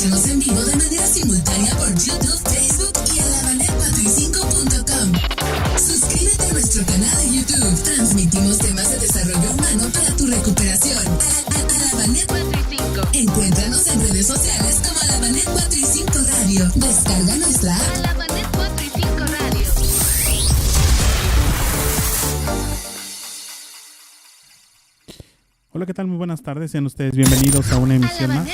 Escúchanos en vivo de manera simultánea por YouTube, Facebook y alabanet4y5.com. Suscríbete a nuestro canal de YouTube. Transmitimos temas de desarrollo humano para tu recuperación. Alabanet 4 y 5. Encuéntranos en redes sociales como Alabanet 4 y 5 Radio. Descarga nuestra app. Alabanet 4 y 5 Radio. Hola, ¿qué tal? Muy buenas tardes. Sean ustedes bienvenidos a una emisión más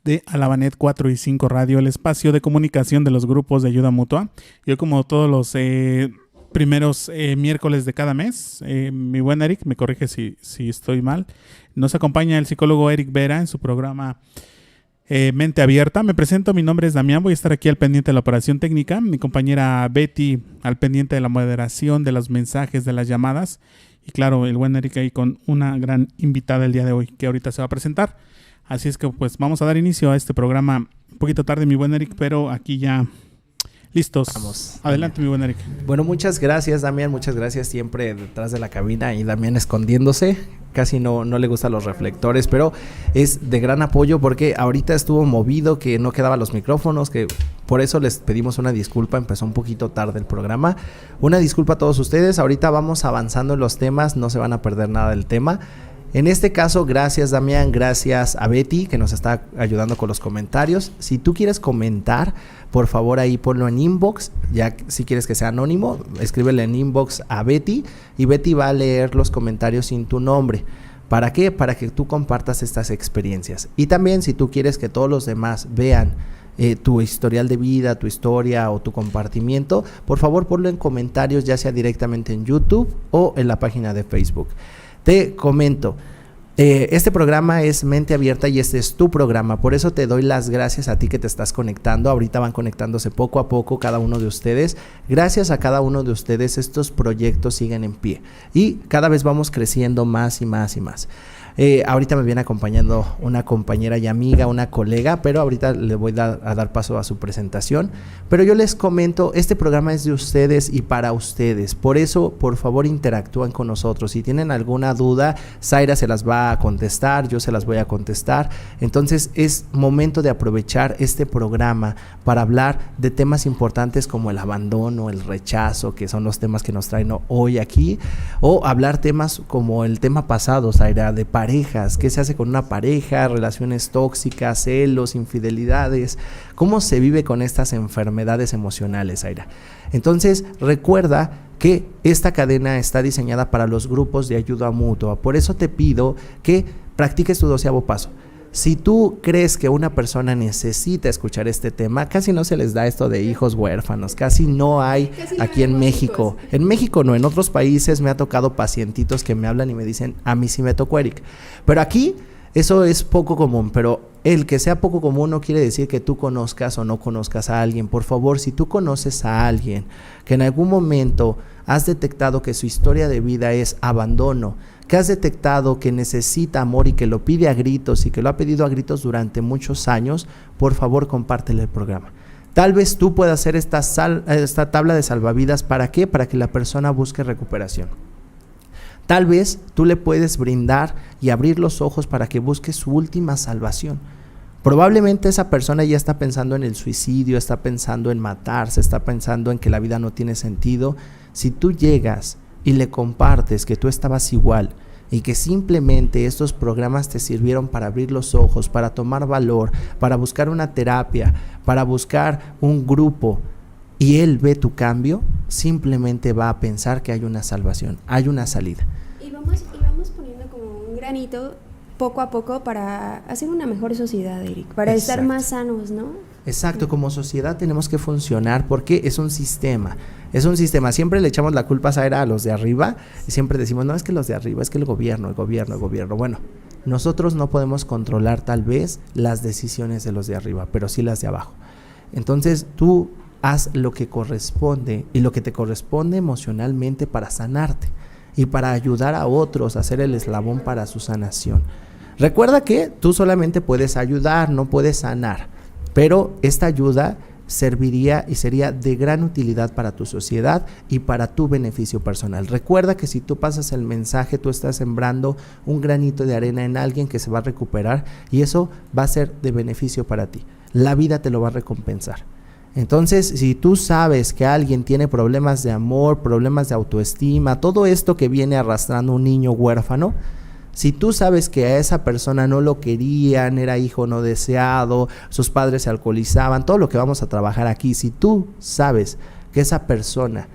de Alabanet 4 y 5 Radio, el espacio de comunicación de los grupos de ayuda mutua. Yo, como todos los primeros miércoles de cada mes, mi buen Eric, me corrige si estoy mal, nos acompaña el psicólogo Eric Vera en su programa Mente Abierta. Me presento, mi nombre es Damián, voy a estar aquí al pendiente de la operación técnica, mi compañera Betty al pendiente de la moderación, de los mensajes, de las llamadas, y claro, el buen Eric ahí con una gran invitada el día de hoy que ahorita se va a presentar. Así es que pues vamos a dar inicio a este programa un poquito tarde, mi buen Eric, pero aquí ya listos. Vamos. Adelante, mi buen Eric. Bueno, muchas gracias, Damián, muchas gracias. Siempre detrás de la cabina y Damián escondiéndose. Casi no le gustan los reflectores, pero es de gran apoyo porque ahorita estuvo movido, que no quedaban los micrófonos, que por eso les pedimos una disculpa. Empezó un poquito tarde el programa. Una disculpa a todos ustedes. Ahorita vamos avanzando en los temas, no se van a perder nada del tema. En este caso, gracias Damián, gracias a Betty que nos está ayudando con los comentarios. Si tú quieres comentar, por favor ahí ponlo en inbox, ya si quieres que sea anónimo, escríbele en inbox a Betty y Betty va a leer los comentarios sin tu nombre. ¿Para qué? Para que tú compartas estas experiencias. Y también si tú quieres que todos los demás vean tu historial de vida, tu historia o tu compartimiento, por favor ponlo en comentarios, ya sea directamente en YouTube o en la página de Facebook. Te comento, este programa es Mente Abierta y este es tu programa, por eso te doy las gracias a ti que te estás conectando. Ahorita van conectándose poco a poco cada uno de ustedes. Gracias a cada uno de ustedes estos proyectos siguen en pie y cada vez vamos creciendo más y más y más. Ahorita me viene acompañando una compañera y amiga, una colega, pero ahorita le voy a dar paso a su presentación. Pero yo les comento, este programa es de ustedes y para ustedes. Por eso, por favor, interactúen con nosotros. Si tienen alguna duda, Zaira se las va a contestar, yo se las voy a contestar. Entonces, es momento de aprovechar este programa para hablar de temas importantes como el abandono, el rechazo, que son los temas que nos traen hoy aquí, o hablar temas como el tema pasado, Zaira, de parejas, qué se hace con una pareja, relaciones tóxicas, celos, infidelidades, cómo se vive con estas enfermedades emocionales, Zaira. Entonces, recuerda que esta cadena está diseñada para los grupos de ayuda mutua, por eso te pido que practiques tu 12º paso. Si tú crees que una persona necesita escuchar este tema, casi no se les da esto de hijos huérfanos, casi no hay aquí en México. En México no, en otros países me ha tocado pacientitos que me hablan y me dicen, a mí sí me tocó, Eric. Pero aquí eso es poco común, pero el que sea poco común no quiere decir que tú conozcas o no conozcas a alguien. Por favor, si tú conoces a alguien que en algún momento has detectado que su historia de vida es abandono, que has detectado que necesita amor y que lo pide a gritos y que lo ha pedido a gritos durante muchos años, por favor compártele el programa. Tal vez tú puedas hacer esta tabla de salvavidas. ¿Para qué? Para que la persona busque recuperación. Tal vez tú le puedes brindar y abrir los ojos para que busque su última salvación. Probablemente esa persona ya está pensando en el suicidio, está pensando en matarse, está pensando en que la vida no tiene sentido. Si tú llegas y le compartes que tú estabas igual y que simplemente estos programas te sirvieron para abrir los ojos, para tomar valor, para buscar una terapia, para buscar un grupo, y él ve tu cambio, simplemente va a pensar que hay una salvación, hay una salida. Y vamos poniendo como un granito poco a poco para hacer una mejor sociedad, Eric, para estar más sanos, ¿no? Exacto, como sociedad tenemos que funcionar porque es un sistema. Siempre le echamos la culpa a los de arriba y siempre decimos, no, es que los de arriba, es que el gobierno. Bueno, nosotros no podemos controlar tal vez las decisiones de los de arriba, pero sí las de abajo. Entonces tú haz lo que corresponde y lo que te corresponde emocionalmente para sanarte y para ayudar a otros a ser el eslabón para su sanación. Recuerda que tú solamente puedes ayudar, no puedes sanar, pero esta ayuda serviría y sería de gran utilidad para tu sociedad y para tu beneficio personal. Recuerda que si tú pasas el mensaje, tú estás sembrando un granito de arena en alguien que se va a recuperar y eso va a ser de beneficio para ti. La vida te lo va a recompensar. Entonces, si tú sabes que alguien tiene problemas de amor, problemas de autoestima, todo esto que viene arrastrando un niño huérfano, si tú sabes que a esa persona no lo querían, era hijo no deseado, sus padres se alcoholizaban, todo lo que vamos a trabajar aquí, si tú sabes que esa persona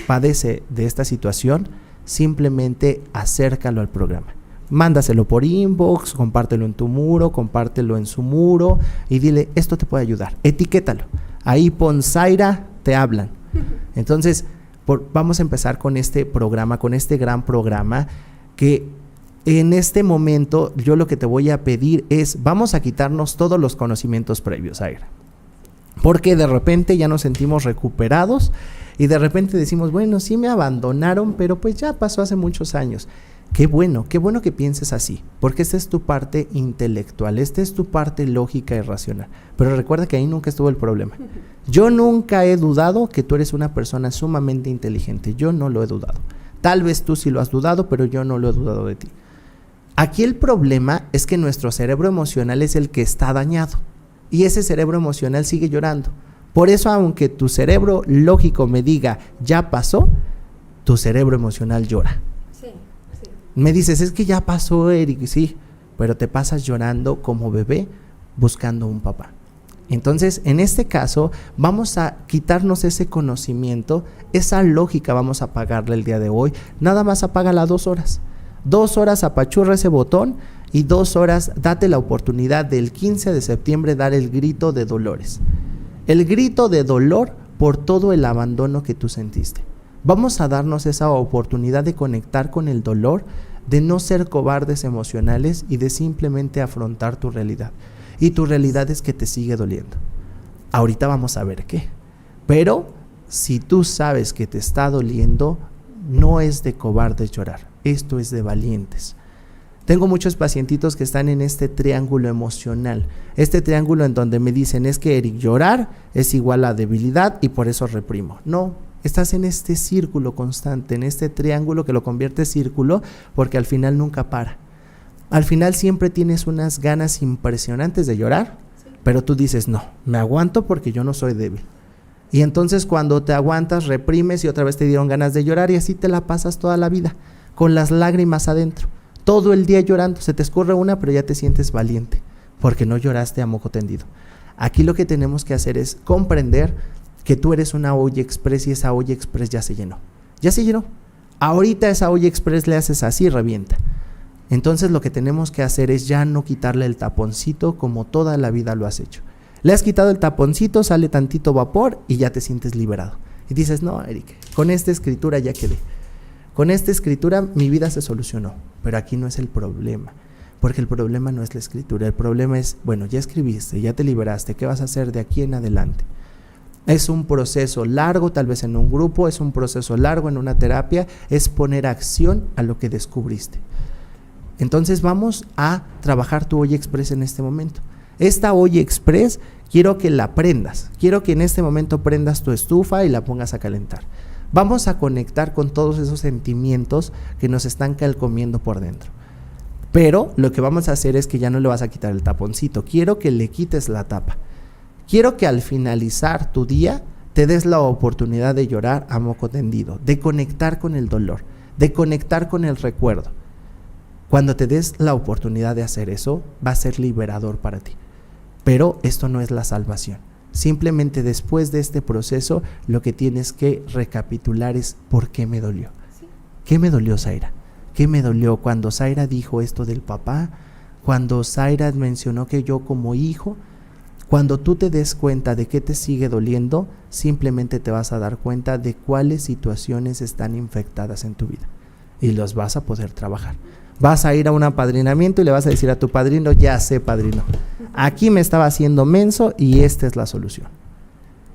padece de esta situación, simplemente acércalo al programa. Mándaselo por inbox, compártelo en tu muro, compártelo en su muro y dile, esto te puede ayudar, etiquétalo. Ahí pon Zaira, te hablan. Entonces, vamos a empezar con este programa, con este gran programa que en este momento yo lo que te voy a pedir es, vamos a quitarnos todos los conocimientos previos, Zaira. Porque de repente ya nos sentimos recuperados y de repente decimos, bueno, sí me abandonaron, pero pues ya pasó hace muchos años. Qué bueno que pienses así, porque esta es tu parte intelectual, esta es tu parte lógica y racional. Pero recuerda que ahí nunca estuvo el problema. Yo nunca he dudado que tú eres una persona sumamente inteligente, yo no lo he dudado. Tal vez tú sí lo has dudado, pero yo no lo he dudado de ti. Aquí el problema es que nuestro cerebro emocional es el que está dañado y ese cerebro emocional sigue llorando. Por eso, aunque tu cerebro lógico me diga, ya pasó, tu cerebro emocional llora. Me dices, es que ya pasó, Eric, sí, pero te pasas llorando como bebé buscando un papá. Entonces, en este caso, vamos a quitarnos ese conocimiento, esa lógica vamos a apagarla el día de hoy. Nada más apágala 2 horas. 2 horas apachurra ese botón y 2 horas date la oportunidad del 15 de septiembre dar el grito de dolores. El grito de dolor por todo el abandono que tú sentiste. Vamos a darnos esa oportunidad de conectar con el dolor, de no ser cobardes emocionales y de simplemente afrontar tu realidad. Y tu realidad es que te sigue doliendo. Ahorita vamos a ver qué. Pero si tú sabes que te está doliendo, no es de cobardes llorar. Esto es de valientes. Tengo muchos pacientitos que están en este triángulo emocional. Este triángulo en donde me dicen, es que Eric, llorar es igual a debilidad y por eso reprimo. No, estás en este círculo constante, en este triángulo que lo convierte en círculo porque al final nunca para. Al final siempre tienes unas ganas impresionantes de llorar, pero tú dices, no, me aguanto porque yo no soy débil. Y entonces cuando te aguantas, reprimes y otra vez te dieron ganas de llorar y así te la pasas toda la vida, con las lágrimas adentro. Todo el día llorando, se te escurre una, pero ya te sientes valiente, porque no lloraste a moco tendido. Aquí lo que tenemos que hacer es comprender que tú eres una olla express y esa olla express ya se llenó. Ya se llenó. Ahorita esa olla express le haces así y revienta. Entonces lo que tenemos que hacer es ya no quitarle el taponcito como toda la vida lo has hecho. Le has quitado el taponcito, sale tantito vapor y ya te sientes liberado. Y dices, no, Eric, con esta escritura ya quedé. Con esta escritura mi vida se solucionó. Pero aquí no es el problema. Porque el problema no es la escritura. El problema es, bueno, ya escribiste, ya te liberaste. ¿Qué vas a hacer de aquí en adelante? Es un proceso largo, tal vez en un grupo, es un proceso largo en una terapia, es poner acción a lo que descubriste. Entonces vamos a trabajar tu olla express en este momento. Esta olla express quiero que la prendas, quiero que en este momento prendas tu estufa y la pongas a calentar. Vamos a conectar con todos esos sentimientos que nos están calcomiendo por dentro. Pero lo que vamos a hacer es que ya no le vas a quitar el taponcito, quiero que le quites la tapa. Quiero que al finalizar tu día te des la oportunidad de llorar a moco tendido, de conectar con el dolor, de conectar con el recuerdo. Cuando te des la oportunidad de hacer eso, va a ser liberador para ti. Pero esto no es la salvación. Simplemente después de este proceso, lo que tienes que recapitular es ¿por qué me dolió? Sí. ¿Qué me dolió, Zaira? ¿Qué me dolió cuando Zaira dijo esto del papá? Cuando Zaira mencionó que yo como hijo. Cuando tú te des cuenta de qué te sigue doliendo, simplemente te vas a dar cuenta de cuáles situaciones están infectadas en tu vida y los vas a poder trabajar. Vas a ir a un apadrinamiento y le vas a decir a tu padrino, ya sé, padrino, aquí me estaba haciendo menso y esta es la solución.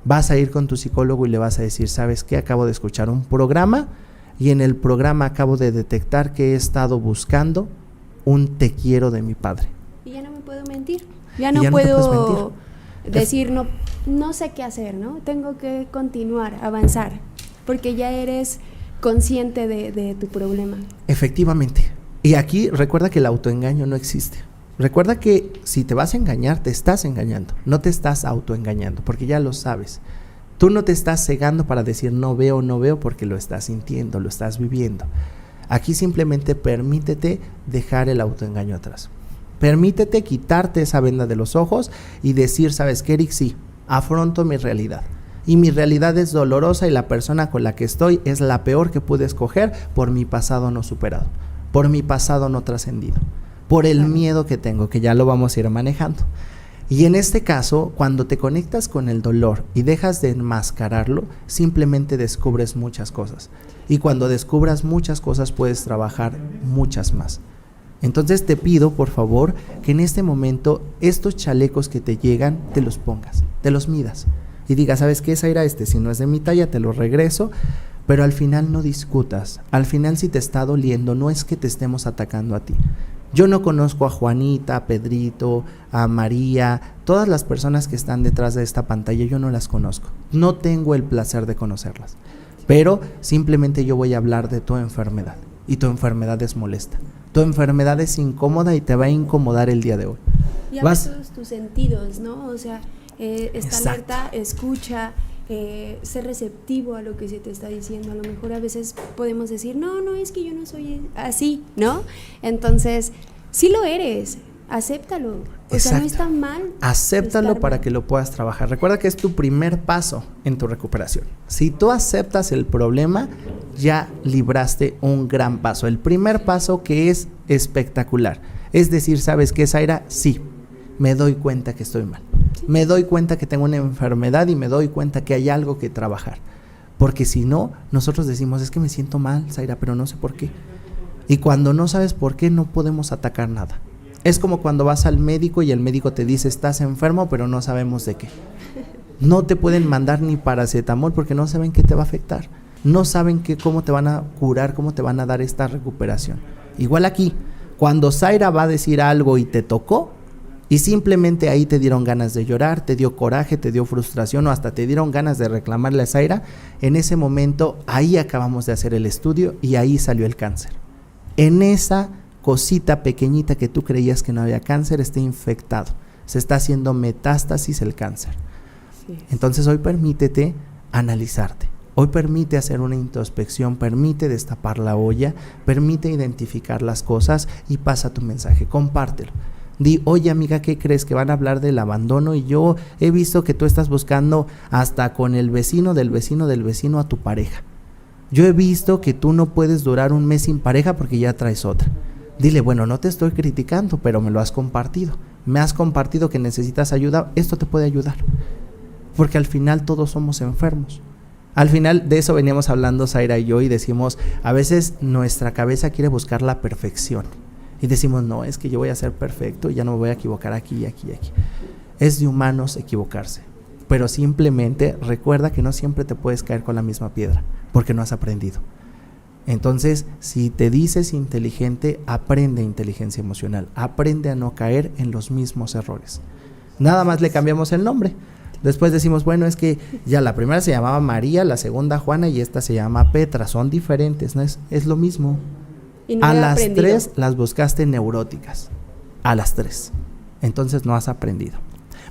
Vas a ir con tu psicólogo y le vas a decir, ¿sabes qué? Acabo de escuchar un programa y en el programa acabo de detectar que he estado buscando un te quiero de mi padre. Y ya no me puedo mentir. Ya no puedo decir, no, no sé qué hacer, ¿no? Tengo que continuar, avanzar, porque ya eres consciente de tu problema. Efectivamente. Y aquí recuerda que el autoengaño no existe. Recuerda que si te vas a engañar, te estás engañando, no te estás autoengañando, porque ya lo sabes. Tú no te estás cegando para decir no veo, porque lo estás sintiendo, lo estás viviendo. Aquí simplemente permítete dejar el autoengaño atrás. Permítete quitarte esa venda de los ojos y decir, ¿sabes qué, Eric? Sí, afronto mi realidad. Y mi realidad es dolorosa y la persona con la que estoy es la peor que pude escoger por mi pasado no superado, por mi pasado no trascendido, por el miedo que tengo, que ya lo vamos a ir manejando. Y en este caso, cuando te conectas con el dolor y dejas de enmascararlo, simplemente descubres muchas cosas. Y cuando descubras muchas cosas, puedes trabajar muchas más. Entonces te pido, por favor, que en este momento estos chalecos que te llegan, te los pongas, te los midas. Y digas, ¿sabes qué, Zaira? Si no es de mi talla, te lo regreso. Pero al final no discutas. Al final, si te está doliendo, no es que te estemos atacando a ti. Yo no conozco a Juanita, a Pedrito, a María, todas las personas que están detrás de esta pantalla, yo no las conozco. No tengo el placer de conocerlas. Pero simplemente yo voy a hablar de tu enfermedad. Y tu enfermedad es molesta. Tu enfermedad es incómoda y te va a incomodar el día de hoy. Y abre todos tus sentidos, ¿no? O sea, está alerta, escucha, ser receptivo a lo que se te está diciendo. A lo mejor a veces podemos decir, no, es que yo no soy así, ¿no? Entonces, sí lo eres, acéptalo. O sea, no está mal. Acéptalo para que lo puedas trabajar. Recuerda que es tu primer paso en tu recuperación. Si tú aceptas el problema, ya libraste un gran paso. El primer paso, que es espectacular, es decir, ¿sabes qué, Zaira? Sí, me doy cuenta que estoy mal. Me doy cuenta que tengo una enfermedad y me doy cuenta que hay algo que trabajar. Porque si no, nosotros decimos, es que me siento mal, Zaira, pero no sé por qué. Y cuando no sabes por qué, no podemos atacar nada. Es como cuando vas al médico y el médico te dice, estás enfermo, pero no sabemos de qué. No te pueden mandar ni paracetamol porque no saben qué te va a afectar. No saben cómo te van a curar, cómo te van a dar esta recuperación. Igual aquí, cuando Zaira va a decir algo y te tocó, y simplemente ahí te dieron ganas de llorar, te dio coraje, te dio frustración o hasta te dieron ganas de reclamarle a Zaira, en ese momento ahí acabamos de hacer el estudio y ahí salió el cáncer. En esa cosita pequeñita que tú creías que no había cáncer, está infectado, se está haciendo metástasis el cáncer. Sí. Entonces hoy permítete analizarte, hoy permite hacer una introspección, permite destapar la olla, permite identificar las cosas y pasa tu mensaje, compártelo. Di, oye amiga, ¿qué crees? Que van a hablar del abandono y yo he visto que tú estás buscando hasta con el vecino del vecino del vecino a tu pareja. Yo he visto que tú no puedes durar un mes sin pareja porque ya traes otra. Dile, bueno, no te estoy criticando, pero me lo has compartido. Me has compartido que necesitas ayuda, esto te puede ayudar. Porque al final todos somos enfermos. Al final de eso veníamos hablando Zaira y yo y decimos, a veces nuestra cabeza quiere buscar la perfección. Y decimos, no, es que yo voy a ser perfecto y ya no me voy a equivocar aquí y aquí y aquí. Es de humanos equivocarse. Pero simplemente recuerda que no siempre te puedes caer con la misma piedra, porque no has aprendido. Entonces, si te dices inteligente, aprende inteligencia emocional. Aprende a no caer en los mismos errores. Nada más le cambiamos el nombre. Después decimos, bueno, es que ya la primera se llamaba María, la segunda Juana y esta se llama Petra. Son diferentes, ¿no? Es lo mismo. No a las aprendido. 3 las buscaste neuróticas, a las 3, entonces no has aprendido.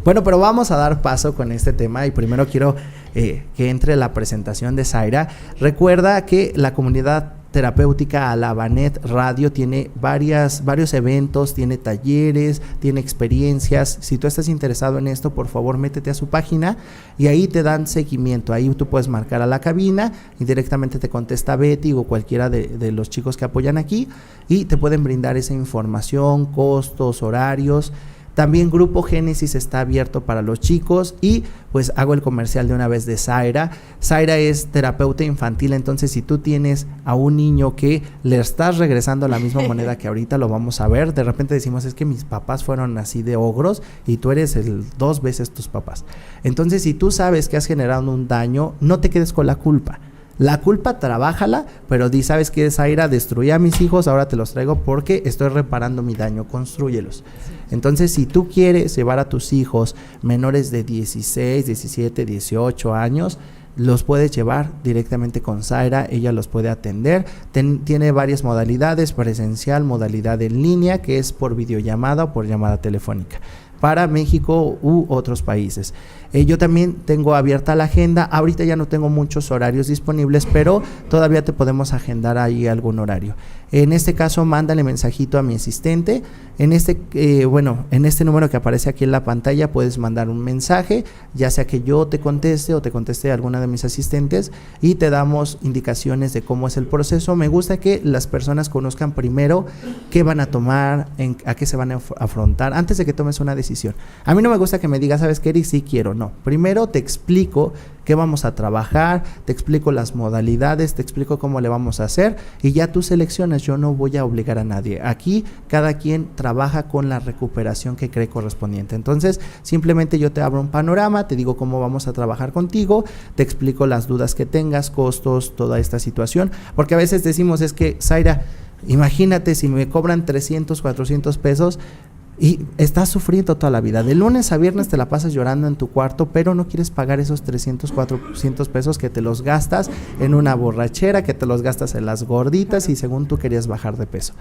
Bueno, pero vamos a dar paso con este tema y primero quiero que entre la presentación de Zaira. Recuerda que la comunidad terapéutica Alabanet Radio tiene varios eventos, tiene talleres, tiene experiencias. Si tú estás interesado en esto, por favor métete a su página y ahí te dan seguimiento. Ahí tú puedes marcar a la cabina y directamente te contesta Betty o cualquiera de los chicos que apoyan aquí y te pueden brindar esa información, costos, horarios. También Grupo Génesis está abierto para los chicos y pues hago el comercial de una vez de Zaira. Zaira es terapeuta infantil, entonces si tú tienes a un niño que le estás regresando la misma moneda que ahorita lo vamos a ver, de repente decimos es que mis papás fueron así de ogros y tú eres 2 veces tus papás. Entonces si tú sabes que has generado un daño, no te quedes con la culpa. La culpa trabájala, pero di, ¿sabes qué, Zaira? Destruí a mis hijos, ahora te los traigo porque estoy reparando mi daño, constrúyelos. Entonces, si tú quieres llevar a tus hijos menores de 16, 17, 18 años, los puedes llevar directamente con Zaira, ella los puede atender. Tiene varias modalidades, presencial, modalidad en línea, que es por videollamada o por llamada telefónica, para México u otros países. Yo también tengo abierta la agenda. Ahorita ya no tengo muchos horarios disponibles, pero todavía te podemos agendar ahí algún horario. En este caso, mándale mensajito a mi asistente. En este número que aparece aquí en la pantalla puedes mandar un mensaje, ya sea que yo te conteste o te conteste alguna de mis asistentes, y te damos indicaciones de cómo es el proceso. Me gusta que las personas conozcan primero qué van a tomar, a qué se van a afrontar, antes de que tomes una decisión. A mí no me gusta que me digas, ¿sabes qué, Eric? Sí quiero. No, primero te explico qué vamos a trabajar, te explico las modalidades, te explico cómo le vamos a hacer, y ya tú seleccionas. Yo no voy a obligar a nadie. Aquí cada quien trabaja con la recuperación que cree correspondiente. Entonces, simplemente yo te abro un panorama, te digo cómo vamos a trabajar contigo, te explico las dudas que tengas, costos, toda esta situación, porque a veces decimos, es que, Zaira, imagínate si me cobran 300, 400 pesos, y estás sufriendo toda la vida. De lunes a viernes te la pasas llorando en tu cuarto, pero no quieres pagar esos 300, 400 pesos que te los gastas en una borrachera, que te los gastas en las gorditas y según tú querías bajar de peso.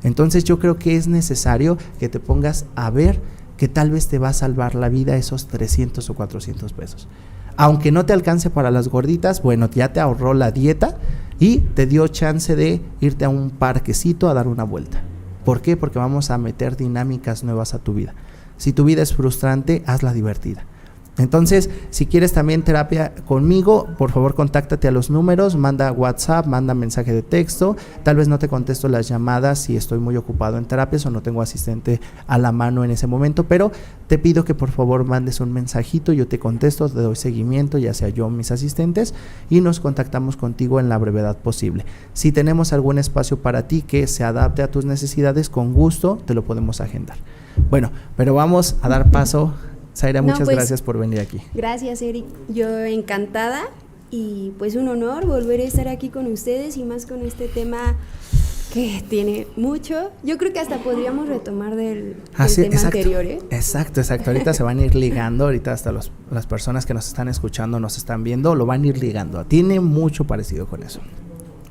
Entonces yo creo que es necesario que te pongas a ver que tal vez te va a salvar la vida esos 300 o 400 pesos. Aunque no te alcance para las gorditas, bueno, ya te ahorró la dieta y te dio chance de irte a un parquecito a dar una vuelta. ¿Por qué? Porque vamos a meter dinámicas nuevas a tu vida. Si tu vida es frustrante, hazla divertida. Entonces, si quieres también terapia conmigo, por favor contáctate a los números, manda WhatsApp, manda mensaje de texto. Tal vez no te contesto las llamadas si estoy muy ocupado en terapias o no tengo asistente a la mano en ese momento, pero te pido que por favor mandes un mensajito, yo te contesto, te doy seguimiento, ya sea yo o mis asistentes, y nos contactamos contigo en la brevedad posible. Si tenemos algún espacio para ti que se adapte a tus necesidades, con gusto te lo podemos agendar. Bueno, pero vamos a dar paso. Zaira, muchas gracias por venir aquí. Gracias, Eric. Yo encantada, y pues un honor volver a estar aquí con ustedes, y más con este tema que tiene mucho. Yo creo que hasta podríamos retomar del tema anterior, ¿eh? Exacto. Ahorita se van a ir ligando, ahorita hasta las personas que nos están escuchando, nos están viendo, lo van a ir ligando. Tiene mucho parecido con eso.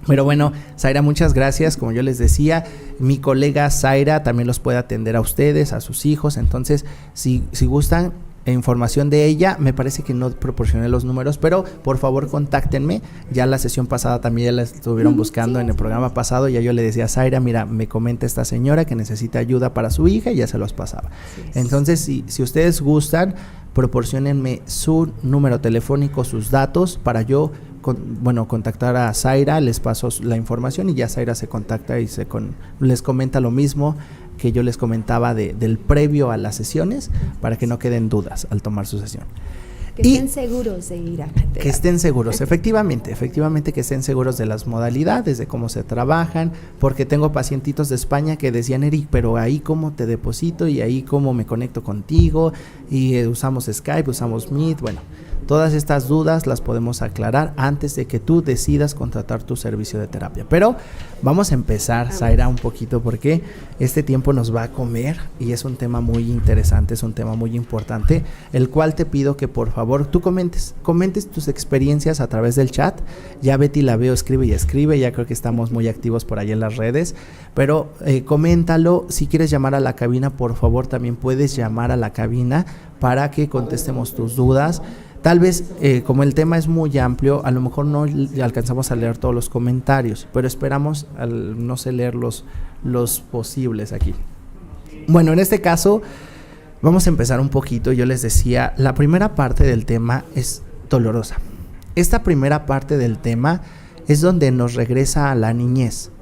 Pero bueno, Zaira, muchas gracias. Como yo les decía, mi colega Zaira también los puede atender a ustedes, a sus hijos. Entonces, si gustan información de ella, me parece que no proporcioné los números, pero por favor contáctenme. Ya la sesión pasada también ya la estuvieron buscando, en el programa pasado, ya yo le decía a Zaira, mira, me comenta esta señora que necesita ayuda para su hija, y ya se los pasaba. Entonces, si ustedes gustan, proporciónenme su número telefónico, sus datos, para yo contactar a Zaira, les paso la información y ya Zaira se contacta y les comenta lo mismo que yo les comentaba del previo a las sesiones, para que no queden dudas al tomar su sesión. Que estén seguros de ir a la terapia. Que estén seguros, efectivamente que estén seguros de las modalidades, de cómo se trabajan, porque tengo pacientitos de España que decían, Eric, pero ahí cómo te deposito y ahí cómo me conecto contigo, y usamos Skype, usamos Meet, bueno, todas estas dudas las podemos aclarar antes de que tú decidas contratar tu servicio de terapia. Pero vamos a empezar, Zaira, un poquito, porque este tiempo nos va a comer y es un tema muy interesante, es un tema muy importante, el cual te pido que por favor tú comentes tus experiencias a través del chat. Ya Betty la veo, escribe, ya creo que estamos muy activos por ahí en las redes, pero coméntalo. Si quieres llamar a la cabina, por favor también puedes llamar a la cabina para que contestemos tus dudas. Tal vez, como el tema es muy amplio, a lo mejor no alcanzamos a leer todos los comentarios, pero esperamos no sé leer los posibles aquí. Bueno, en este caso vamos a empezar un poquito. Yo les decía, la primera parte del tema es dolorosa. Esta primera parte del tema es donde nos regresa a la niñez.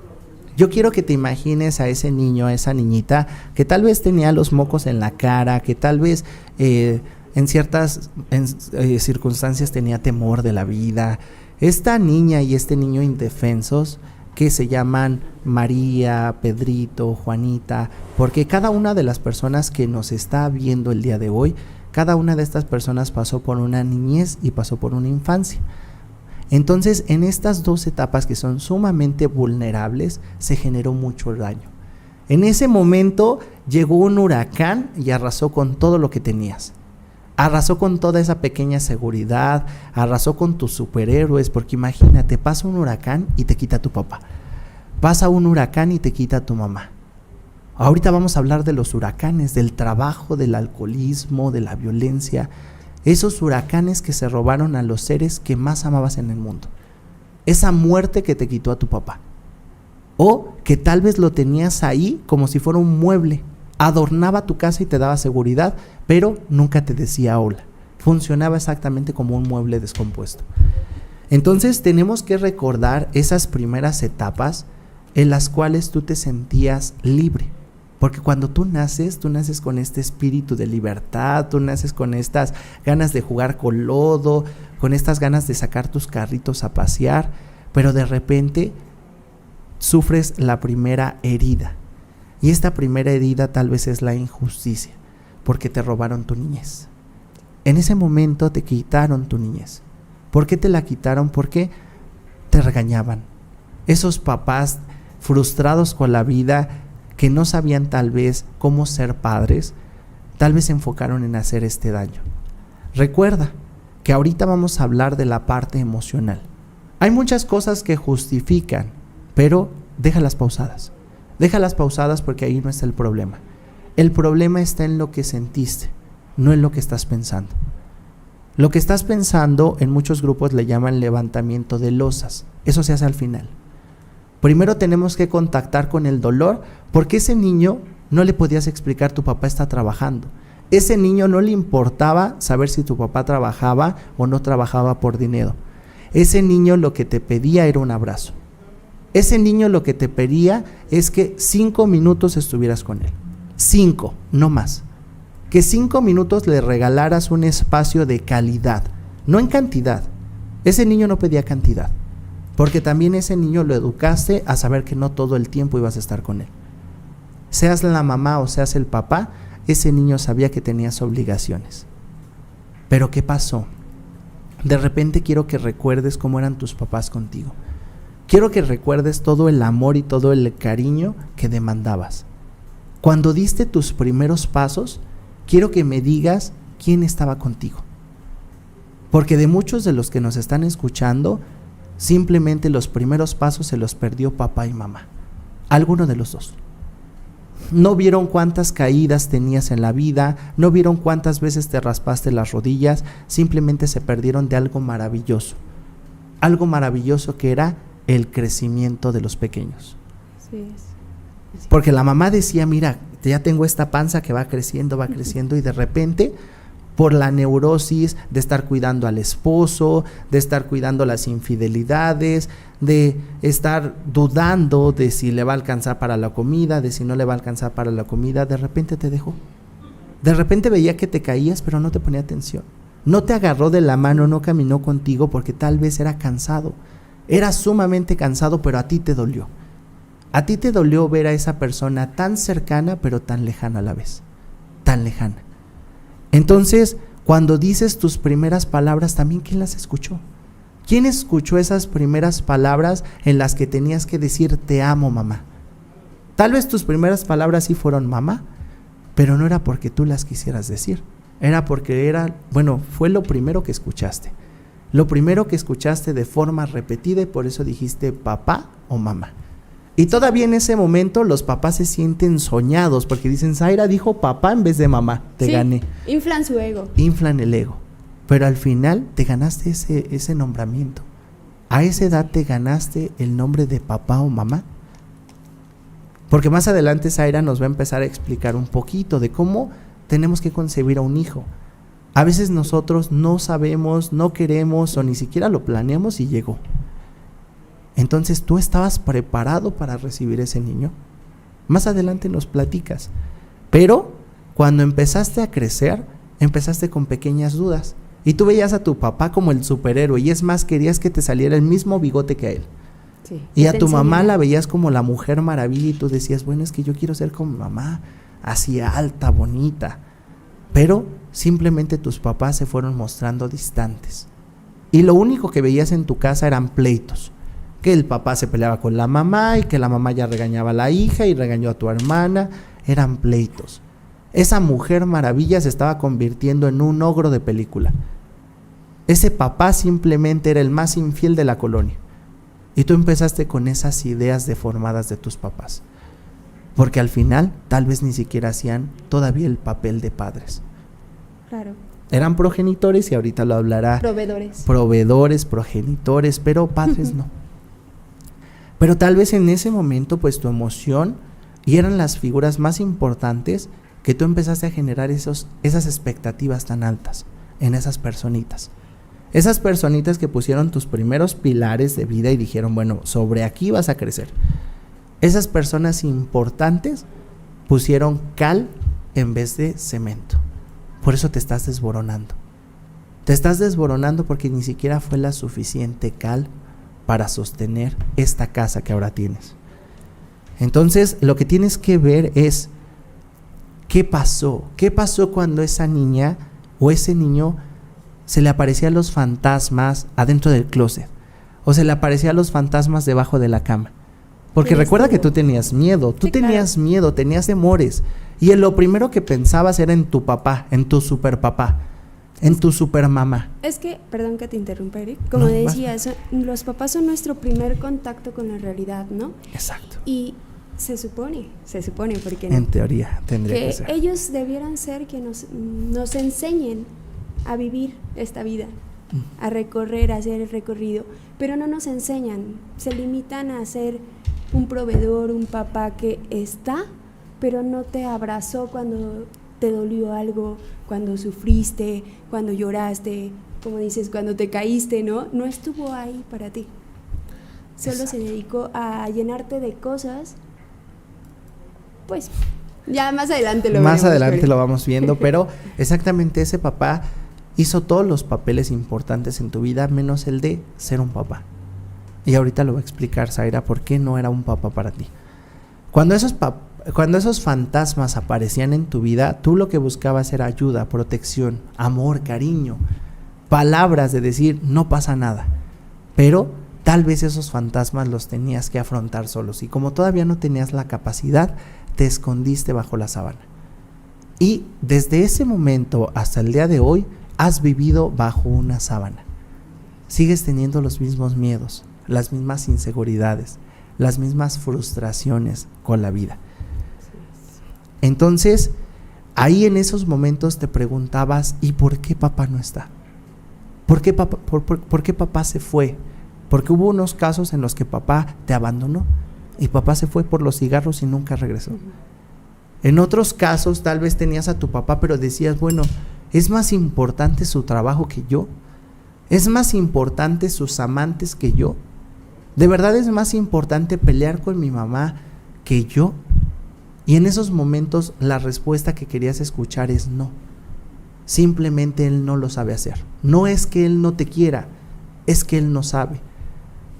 Yo quiero que te imagines a ese niño, a esa niñita que tal vez tenía los mocos en la cara, que tal vez en ciertas circunstancias tenía temor de la vida. Esta niña y este niño indefensos que se llaman María, Pedrito, Juanita, porque cada una de las personas que nos está viendo el día de hoy, cada una de estas personas pasó por una niñez y pasó por una infancia. Entonces, en estas 2 etapas que son sumamente vulnerables, se generó mucho daño. En ese momento llegó un huracán y arrasó con todo lo que tenías. Arrasó con toda esa pequeña seguridad, arrasó con tus superhéroes, porque imagínate, pasa un huracán y te quita a tu papá. Pasa un huracán y te quita a tu mamá. Ahorita vamos a hablar de los huracanes, del trabajo, del alcoholismo, de la violencia. Esos huracanes que se robaron a los seres que más amabas en el mundo. Esa muerte que te quitó a tu papá. O que tal vez lo tenías ahí como si fuera un mueble. Adornaba tu casa y te daba seguridad, pero nunca te decía hola. Funcionaba exactamente como un mueble descompuesto. Entonces tenemos que recordar esas primeras etapas en las cuales tú te sentías libre. Porque cuando tú naces con este espíritu de libertad, tú naces con estas ganas de jugar con lodo, con estas ganas de sacar tus carritos a pasear, pero de repente sufres la primera herida. Y esta primera herida tal vez es la injusticia, porque te robaron tu niñez. En ese momento te quitaron tu niñez. ¿Por qué te la quitaron? Porque te regañaban. Esos papás frustrados con la vida, que no sabían tal vez cómo ser padres, tal vez se enfocaron en hacer este daño. Recuerda que ahorita vamos a hablar de la parte emocional. Hay muchas cosas que justifican, pero déjalas pausadas. Déjalas pausadas porque ahí no está el problema. El problema está en lo que sentiste, no en lo que estás pensando. Lo que estás pensando, en muchos grupos le llaman levantamiento de losas. Eso se hace al final. Primero tenemos que contactar con el dolor, porque ese niño no le podías explicar tu papá está trabajando. Ese niño no le importaba saber si tu papá trabajaba o no trabajaba por dinero. Ese niño lo que te pedía era un abrazo. Ese niño lo que te pedía es que 5 minutos estuvieras con él. 5, no más. Que 5 minutos le regalaras un espacio de calidad, no en cantidad. Ese niño no pedía cantidad, porque también ese niño lo educaste a saber que no todo el tiempo ibas a estar con él. Seas la mamá o seas el papá, ese niño sabía que tenías obligaciones. Pero ¿qué pasó? De repente quiero que recuerdes cómo eran tus papás contigo. Quiero que recuerdes todo el amor y todo el cariño que demandabas. Cuando diste tus primeros pasos, quiero que me digas quién estaba contigo. Porque de muchos de los que nos están escuchando, simplemente los primeros pasos se los perdió papá y mamá. Alguno de los dos. No vieron cuántas caídas tenías en la vida, no vieron cuántas veces te raspaste las rodillas, simplemente se perdieron de algo maravilloso. Algo maravilloso que era el crecimiento de los pequeños. Así es. Porque la mamá decía, mira, ya tengo esta panza que va creciendo y de repente, por la neurosis de estar cuidando al esposo, de estar cuidando las infidelidades, de estar dudando de si le va a alcanzar para la comida, de si no le va a alcanzar para la comida, de repente te dejó. De repente veía que te caías, pero no te ponía atención. No te agarró de la mano, no caminó contigo porque tal vez era cansado. Era sumamente cansado, pero a ti te dolió. A ti te dolió ver a esa persona tan cercana, pero tan lejana a la vez. Tan lejana. Entonces, cuando dices tus primeras palabras, también ¿quién las escuchó? ¿Quién escuchó esas primeras palabras en las que tenías que decir te amo, mamá? Tal vez tus primeras palabras sí fueron mamá, pero no era porque tú las quisieras decir. Era porque fue lo primero que escuchaste. Lo primero que escuchaste de forma repetida y por eso dijiste papá o mamá. Y todavía en ese momento los papás se sienten soñados porque dicen, Zaira dijo papá en vez de mamá, te gané. Inflan su ego. Inflan el ego. Pero al final te ganaste ese nombramiento. A esa edad te ganaste el nombre de papá o mamá. Porque más adelante Zaira nos va a empezar a explicar un poquito de cómo tenemos que concebir a un hijo. A veces nosotros no sabemos, no queremos o ni siquiera lo planeamos y llegó. Entonces, ¿tú estabas preparado para recibir ese niño? Más adelante nos platicas. Pero cuando empezaste a crecer, empezaste con pequeñas dudas. Y tú veías a tu papá como el superhéroe y es más, querías que te saliera el mismo bigote que a él. Sí, y a tu mamá la veías como la mujer maravilla y tú decías, bueno, es que yo quiero ser como mi mamá, así alta, bonita. Pero simplemente tus papás se fueron mostrando distantes. y lo único que veías en tu casa eran pleitos. Que el papá se peleaba con la mamá y que la mamá ya regañaba a la hija y regañó a tu hermana. Eran pleitos. Esa mujer maravilla se estaba convirtiendo en un ogro de película. Ese papá simplemente era el más infiel de la colonia. Y tú empezaste con esas ideas deformadas de tus papás. Porque al final tal vez ni siquiera hacían todavía el papel de padres. Claro. Eran progenitores y ahorita lo hablará. Proveedores, progenitores, pero padres no. Pero tal vez en ese momento pues tu emoción y eran las figuras más importantes que tú empezaste a generar esas expectativas tan altas en esas personitas. Esas personitas que pusieron tus primeros pilares de vida y dijeron, bueno, sobre aquí vas a crecer. Esas personas importantes pusieron cal en vez de cemento. Por eso te estás desboronando. Te estás desboronando porque ni siquiera fue la suficiente cal para sostener esta casa que ahora tienes. Entonces, lo que tienes que ver es ¿qué pasó? ¿Qué pasó cuando esa niña o ese niño se le aparecían los fantasmas adentro del closet? O se le aparecían los fantasmas debajo de la cama. Porque recuerda que tú tenías miedo, miedo, tenías temores. Y lo primero que pensabas era en tu papá, en tu super papá, en tu super mamá. Es que, perdón que te interrumpa, Eric, como decías, los papás son nuestro primer contacto con la realidad, ¿no? Exacto. Y se supone, porque en teoría tendría que ser. Ellos debieran ser quienes nos enseñen a vivir esta vida, a recorrer, a hacer el recorrido, pero no nos enseñan, se limitan a ser un proveedor, un papá que está, pero no te abrazó cuando te dolió algo, cuando sufriste, cuando lloraste, como dices, cuando te caíste, ¿no? No estuvo ahí para ti. Solo Exacto. Se dedicó a llenarte de cosas. Pues ya más adelante lo vamos viendo, pero exactamente ese papá hizo todos los papeles importantes en tu vida, menos el de ser un papá. Y ahorita lo va a explicar Zaira por qué no era un papá para ti. Cuando esos fantasmas aparecían en tu vida, tú lo que buscabas era ayuda, protección, amor, cariño, palabras de decir no pasa nada. Pero tal vez esos fantasmas los tenías que afrontar solos y como todavía no tenías la capacidad, te escondiste bajo la sábana. Y desde ese momento hasta el día de hoy has vivido bajo una sábana. Sigues teniendo los mismos miedos, las mismas inseguridades, las mismas frustraciones con la vida. Entonces, ahí en esos momentos te preguntabas, ¿y por qué papá no está? ¿Por qué papá se fue? Porque hubo unos casos en los que papá te abandonó y papá se fue por los cigarros y nunca regresó. En otros casos tal vez tenías a tu papá, pero decías, bueno, ¿es más importante su trabajo que yo? ¿Es más importante sus amantes que yo? ¿De verdad es más importante pelear con mi mamá que yo? Y en esos momentos la respuesta que querías escuchar es no. Simplemente él no lo sabe hacer. No es que él no te quiera, es que él no sabe.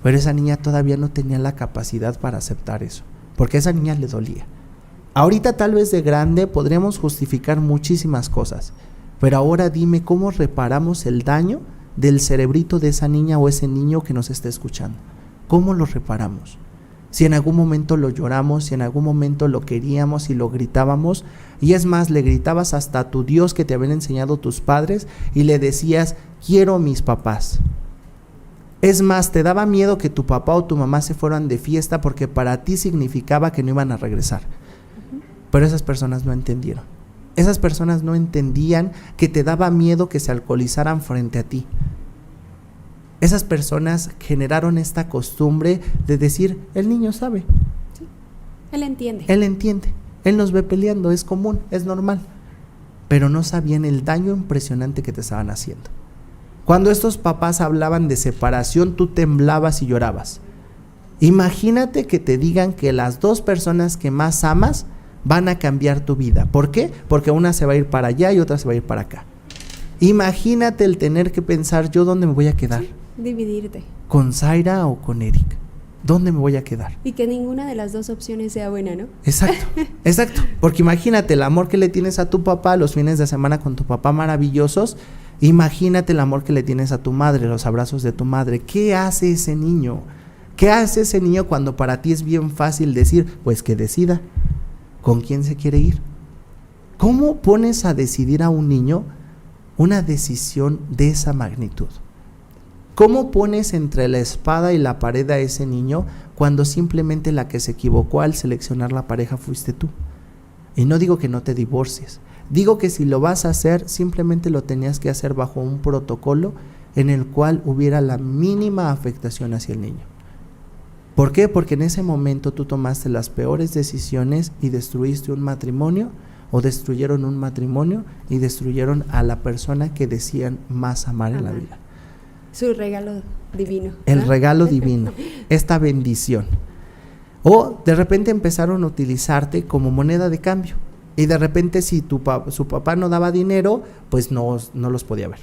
Pero esa niña todavía no tenía la capacidad para aceptar eso, porque a esa niña le dolía. Ahorita tal vez de grande podríamos justificar muchísimas cosas, pero ahora dime cómo reparamos el daño del cerebrito de esa niña o ese niño que nos está escuchando. ¿Cómo lo reparamos? Si en algún momento lo lloramos, si en algún momento lo queríamos y lo gritábamos, y es más, le gritabas hasta a tu Dios que te habían enseñado tus padres y le decías, quiero a mis papás. Es más, te daba miedo que tu papá o tu mamá se fueran de fiesta porque para ti significaba que no iban a regresar. Pero esas personas no entendieron. Esas personas no entendían que te daba miedo que se alcoholizaran frente a ti. Esas personas generaron esta costumbre de decir, el niño sabe. Sí, él entiende. Él entiende. Él nos ve peleando, es común, es normal. Pero no sabían el daño impresionante que te estaban haciendo. Cuando estos papás hablaban de separación, tú temblabas y llorabas. Imagínate que te digan que las dos personas que más amas van a cambiar tu vida. ¿Por qué? Porque una se va a ir para allá y otra se va a ir para acá. Imagínate el tener que pensar, ¿yo dónde me voy a quedar? Sí, dividirte. ¿Con Zaira o con Eric? ¿Dónde me voy a quedar? Y que ninguna de las dos opciones sea buena, ¿no? Exacto. Porque imagínate el amor que le tienes a tu papá, los fines de semana con tu papá maravillosos, Imagínate el amor que le tienes a tu madre, los abrazos de tu madre. ¿Qué hace ese niño? ¿Qué hace ese niño cuando para ti es bien fácil decir, pues que decida con quién se quiere ir? ¿Cómo pones a decidir a un niño una decisión de esa magnitud? ¿Cómo pones entre la espada y la pared a ese niño cuando simplemente la que se equivocó al seleccionar la pareja fuiste tú? Y no digo que no te divorcies, digo que si lo vas a hacer, simplemente lo tenías que hacer bajo un protocolo en el cual hubiera la mínima afectación hacia el niño. ¿Por qué? Porque en ese momento tú tomaste las peores decisiones y destruiste un matrimonio, o destruyeron un matrimonio y destruyeron a la persona que decían más amar en la vida. Su regalo divino, ¿no? El regalo divino, esta bendición. O de repente empezaron a utilizarte como moneda de cambio. Y de repente si su papá no daba dinero, pues no los podía ver.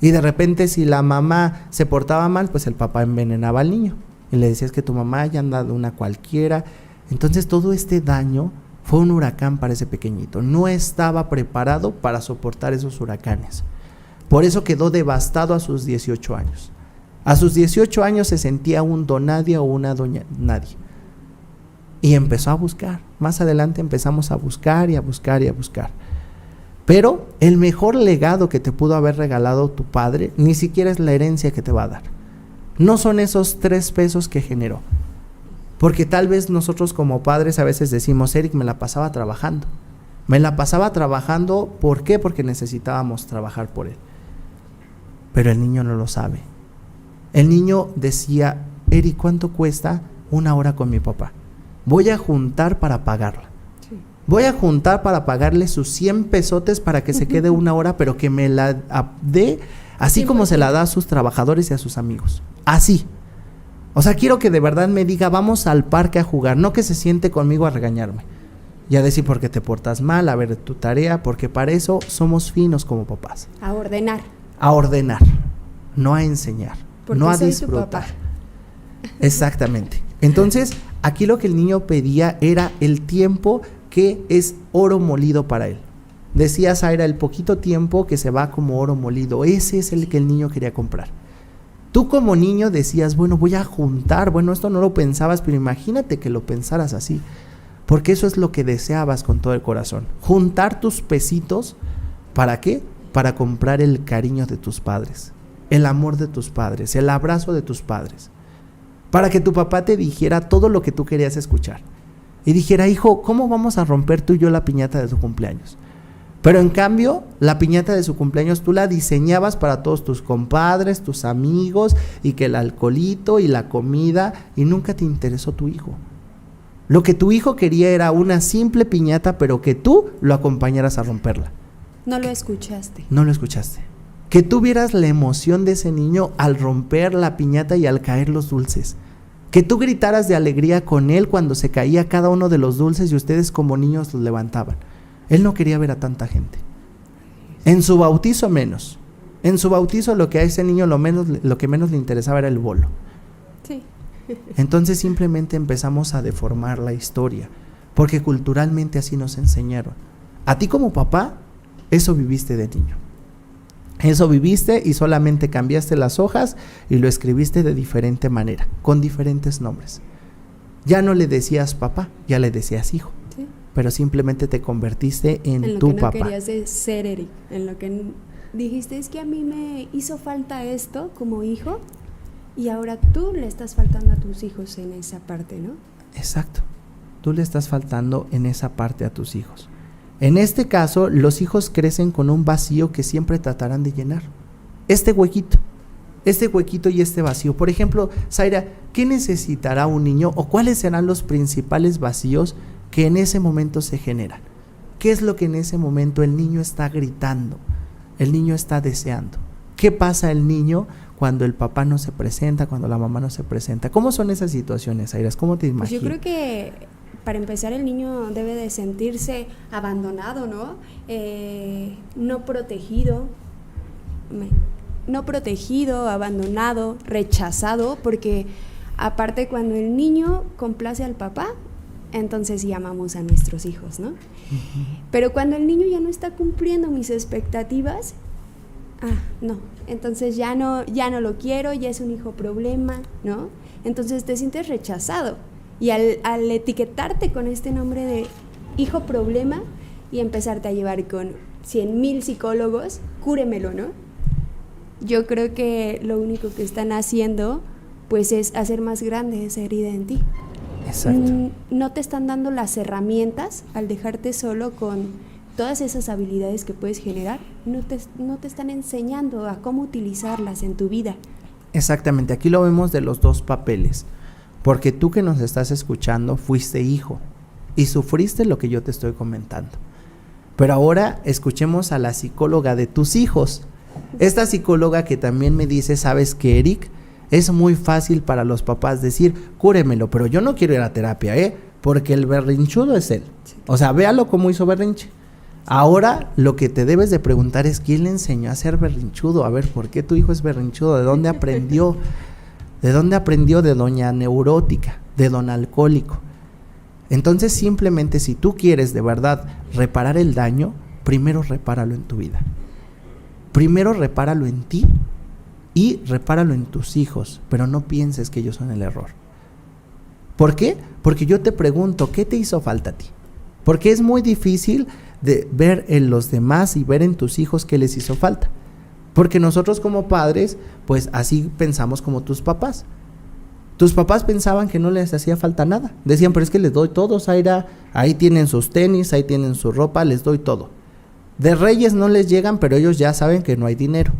Y de repente si la mamá se portaba mal, pues el papá envenenaba al niño. Y le decías que tu mamá ya anda de una cualquiera. Entonces todo este daño fue un huracán para ese pequeñito. No estaba preparado para soportar esos huracanes. Por eso quedó devastado a sus 18 años. A sus 18 años se sentía un donadie o una doña nadie. Y empezó a buscar. Más adelante empezamos a buscar y a buscar y a buscar. Pero el mejor legado que te pudo haber regalado tu padre ni siquiera es la herencia que te va a dar. No son esos 3 pesos que generó. Porque tal vez nosotros como padres a veces decimos, Eric, me la pasaba trabajando. Me la pasaba trabajando, ¿por qué? Porque necesitábamos trabajar por él. Pero el niño no lo sabe. El niño decía, Eric, ¿cuánto cuesta 1 hora con mi papá? Voy a juntar para pagarla. Sí. Voy a juntar para pagarle sus 100 pesotes para que se quede 1 hora, pero que me la dé así 100%. Como se la da a sus trabajadores y a sus amigos. Así. O sea, quiero que de verdad me diga, vamos al parque a jugar, no que se siente conmigo a regañarme. Y a decir, porque te portas mal, a ver tu tarea, porque para eso somos finos como papás. A ordenar. A ordenar, no a enseñar, porque no a disfrutar. Exactamente. Entonces, aquí lo que el niño pedía era el tiempo que es oro molido para él. Decía Zaira, el poquito tiempo que se va como oro molido, ese es el que el niño quería comprar. Tú como niño decías, bueno, voy a juntar, bueno, esto no lo pensabas, pero imagínate que lo pensaras así, porque eso es lo que deseabas con todo el corazón. Juntar tus pesitos, ¿para qué? Para comprar el cariño de tus padres, el amor de tus padres, el abrazo de tus padres, para que tu papá te dijera todo lo que tú querías escuchar y dijera, hijo, ¿cómo vamos a romper tú y yo la piñata de tu cumpleaños? Pero en cambio, la piñata de su cumpleaños tú la diseñabas para todos tus compadres, tus amigos, y que el alcoholito y la comida, y nunca te interesó tu hijo. Lo que tu hijo quería era una simple piñata, pero que tú lo acompañaras a romperla. No lo escuchaste. No lo escuchaste. Que tú vieras la emoción de ese niño al romper la piñata y al caer los dulces. Que tú gritaras de alegría con él cuando se caía cada uno de los dulces y ustedes como niños los levantaban. Él no quería ver a tanta gente. En su bautizo menos. En su bautizo lo que a ese niño lo que menos le interesaba era el bolo. Sí. Entonces simplemente empezamos a deformar la historia, porque culturalmente así nos enseñaron. A ti como papá, eso viviste de niño. Eso viviste y solamente cambiaste las hojas y lo escribiste de diferente manera, con diferentes nombres. Ya no le decías papá, ya le decías hijo. Sí. Pero simplemente te convertiste en tu papá. En lo que no querías ser, Eric. En lo que dijiste, es que a mí me hizo falta esto como hijo y ahora tú le estás faltando a tus hijos en esa parte, ¿no? Exacto. Tú le estás faltando en esa parte a tus hijos. En este caso, los hijos crecen con un vacío que siempre tratarán de llenar. Este huequito y este vacío. Por ejemplo, Zaira, ¿qué necesitará un niño o cuáles serán los principales vacíos que en ese momento se generan? ¿Qué es lo que en ese momento el niño está gritando? El niño está deseando. ¿Qué pasa el niño cuando el papá no se presenta, cuando la mamá no se presenta? ¿Cómo son esas situaciones, Zaira? ¿Cómo te imaginas? Pues yo creo que para empezar el niño debe de sentirse abandonado, ¿no? No protegido, abandonado, rechazado, porque aparte cuando el niño complace al papá, entonces sí amamos a nuestros hijos, ¿no? Uh-huh. Pero cuando el niño ya no está cumpliendo mis expectativas, no, entonces ya no lo quiero, ya es un hijo problema, ¿no? Entonces te sientes rechazado. Y al etiquetarte con este nombre de hijo problema y empezarte a llevar con 100,000 psicólogos, cúremelo, ¿no? Yo creo que lo único que están haciendo pues es hacer más grande esa herida en ti. Exacto. No te están dando las herramientas al dejarte solo con todas esas habilidades que puedes generar. No te están enseñando a cómo utilizarlas en tu vida. Exactamente, aquí lo vemos de los dos papeles, porque tú que nos estás escuchando fuiste hijo y sufriste lo que yo te estoy comentando. Pero ahora escuchemos a la psicóloga de tus hijos. Esta psicóloga que también me dice, ¿sabes qué, Eric? Es muy fácil para los papás decir, cúremelo, pero yo no quiero ir a terapia, porque el berrinchudo es él. O sea, véalo cómo hizo berrinche. Ahora lo que te debes de preguntar es, ¿quién le enseñó a ser berrinchudo? A ver, ¿por qué tu hijo es berrinchudo? ¿De dónde aprendió? ¿De dónde aprendió? De doña neurótica, de don alcohólico. Entonces simplemente si tú quieres de verdad reparar el daño, primero repáralo en tu vida. Primero repáralo en ti y repáralo en tus hijos, pero no pienses que ellos son el error. ¿Por qué? Porque yo te pregunto, ¿qué te hizo falta a ti? Porque es muy difícil de ver en los demás y ver en tus hijos qué les hizo falta. Porque nosotros como padres, pues así pensamos como tus papás. Tus papás pensaban que no les hacía falta nada. Decían, pero es que les doy todo, Zaira, ahí tienen sus tenis, ahí tienen su ropa, les doy todo. De reyes no les llegan, pero ellos ya saben que no hay dinero.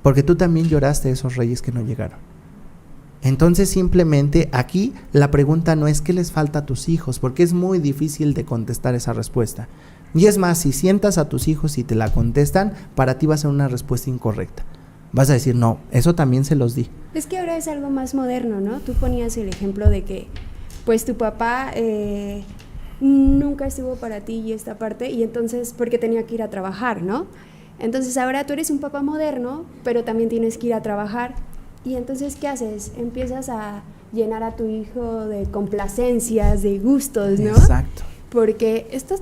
Porque tú también lloraste esos reyes que no llegaron. Entonces simplemente aquí la pregunta no es qué les falta a tus hijos, porque es muy difícil de contestar esa respuesta. Y es más, si sientas a tus hijos y te la contestan, para ti va a ser una respuesta incorrecta. Vas a decir, no, eso también se los di. Es que ahora es algo más moderno, ¿no? Tú ponías el ejemplo de que, pues tu papá nunca estuvo para ti y esta parte, y entonces, porque tenía que ir a trabajar, ¿no? Entonces ahora tú eres un papá moderno, pero también tienes que ir a trabajar. Y entonces, ¿qué haces? Empiezas a llenar a tu hijo de complacencias, de gustos, ¿no? Exacto. Porque estás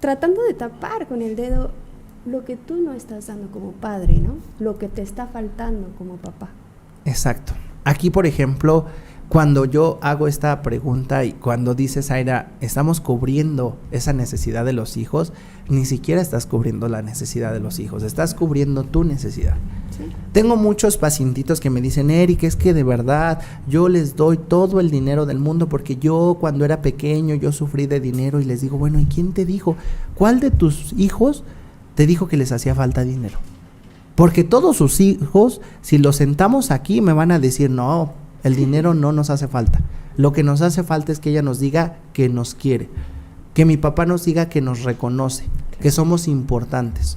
tratando de tapar con el dedo lo que tú no estás dando como padre, ¿no? Lo que te está faltando como papá. Exacto. Aquí, por ejemplo, cuando yo hago esta pregunta y cuando dices, Zaira, estamos cubriendo esa necesidad de los hijos, ni siquiera estás cubriendo la necesidad de los hijos, estás cubriendo tu necesidad. ¿Sí? Tengo muchos pacientitos que me dicen, Eric, es que de verdad yo les doy todo el dinero del mundo porque yo cuando era pequeño yo sufrí de dinero, y les digo, bueno, ¿y quién te dijo? ¿Cuál de tus hijos te dijo que les hacía falta dinero? Porque todos sus hijos, si los sentamos aquí, me van a decir, no, el dinero no nos hace falta. Lo que nos hace falta es que ella nos diga que nos quiere, que mi papá nos diga que nos reconoce, que somos importantes.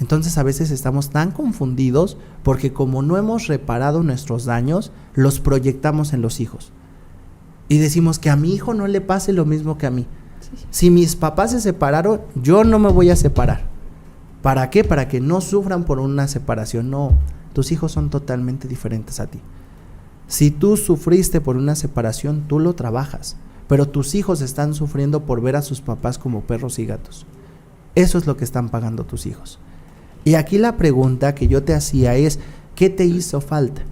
Entonces a veces estamos tan confundidos porque como no hemos reparado nuestros daños, los proyectamos en los hijos. Y decimos que a mi hijo no le pase lo mismo que a mí. Sí. Si mis papás se separaron, yo no me voy a separar. ¿Para qué? Para que no sufran por una separación. No, tus hijos son totalmente diferentes a ti. Si tú sufriste por una separación, tú lo trabajas, pero tus hijos están sufriendo por ver a sus papás como perros y gatos. Eso es lo que están pagando tus hijos. Y aquí la pregunta que yo te hacía es, ¿qué te hizo falta?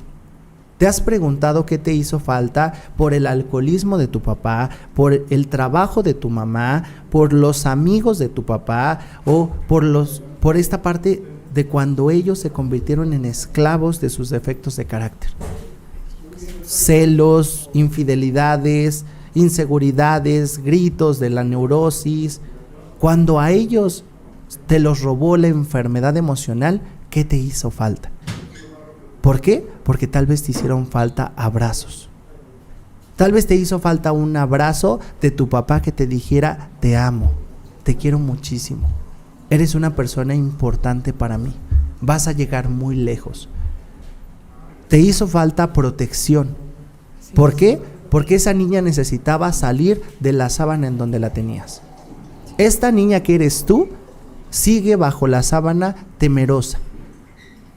¿Te has preguntado qué te hizo falta por el alcoholismo de tu papá, por el trabajo de tu mamá, por los amigos de tu papá o por esta parte de cuando ellos se convirtieron en esclavos de sus defectos de carácter? Celos, infidelidades, inseguridades, gritos de la neurosis. Cuando a ellos te los robó la enfermedad emocional, ¿qué te hizo falta? ¿Por qué? Porque tal vez te hicieron falta abrazos. Tal vez te hizo falta un abrazo de tu papá que te dijera, te amo, te quiero muchísimo, eres una persona importante para mí, vas a llegar muy lejos. Te hizo falta protección. ¿Por qué? Porque esa niña necesitaba salir de la sábana en donde la tenías. Esta niña que eres tú sigue bajo la sábana temerosa.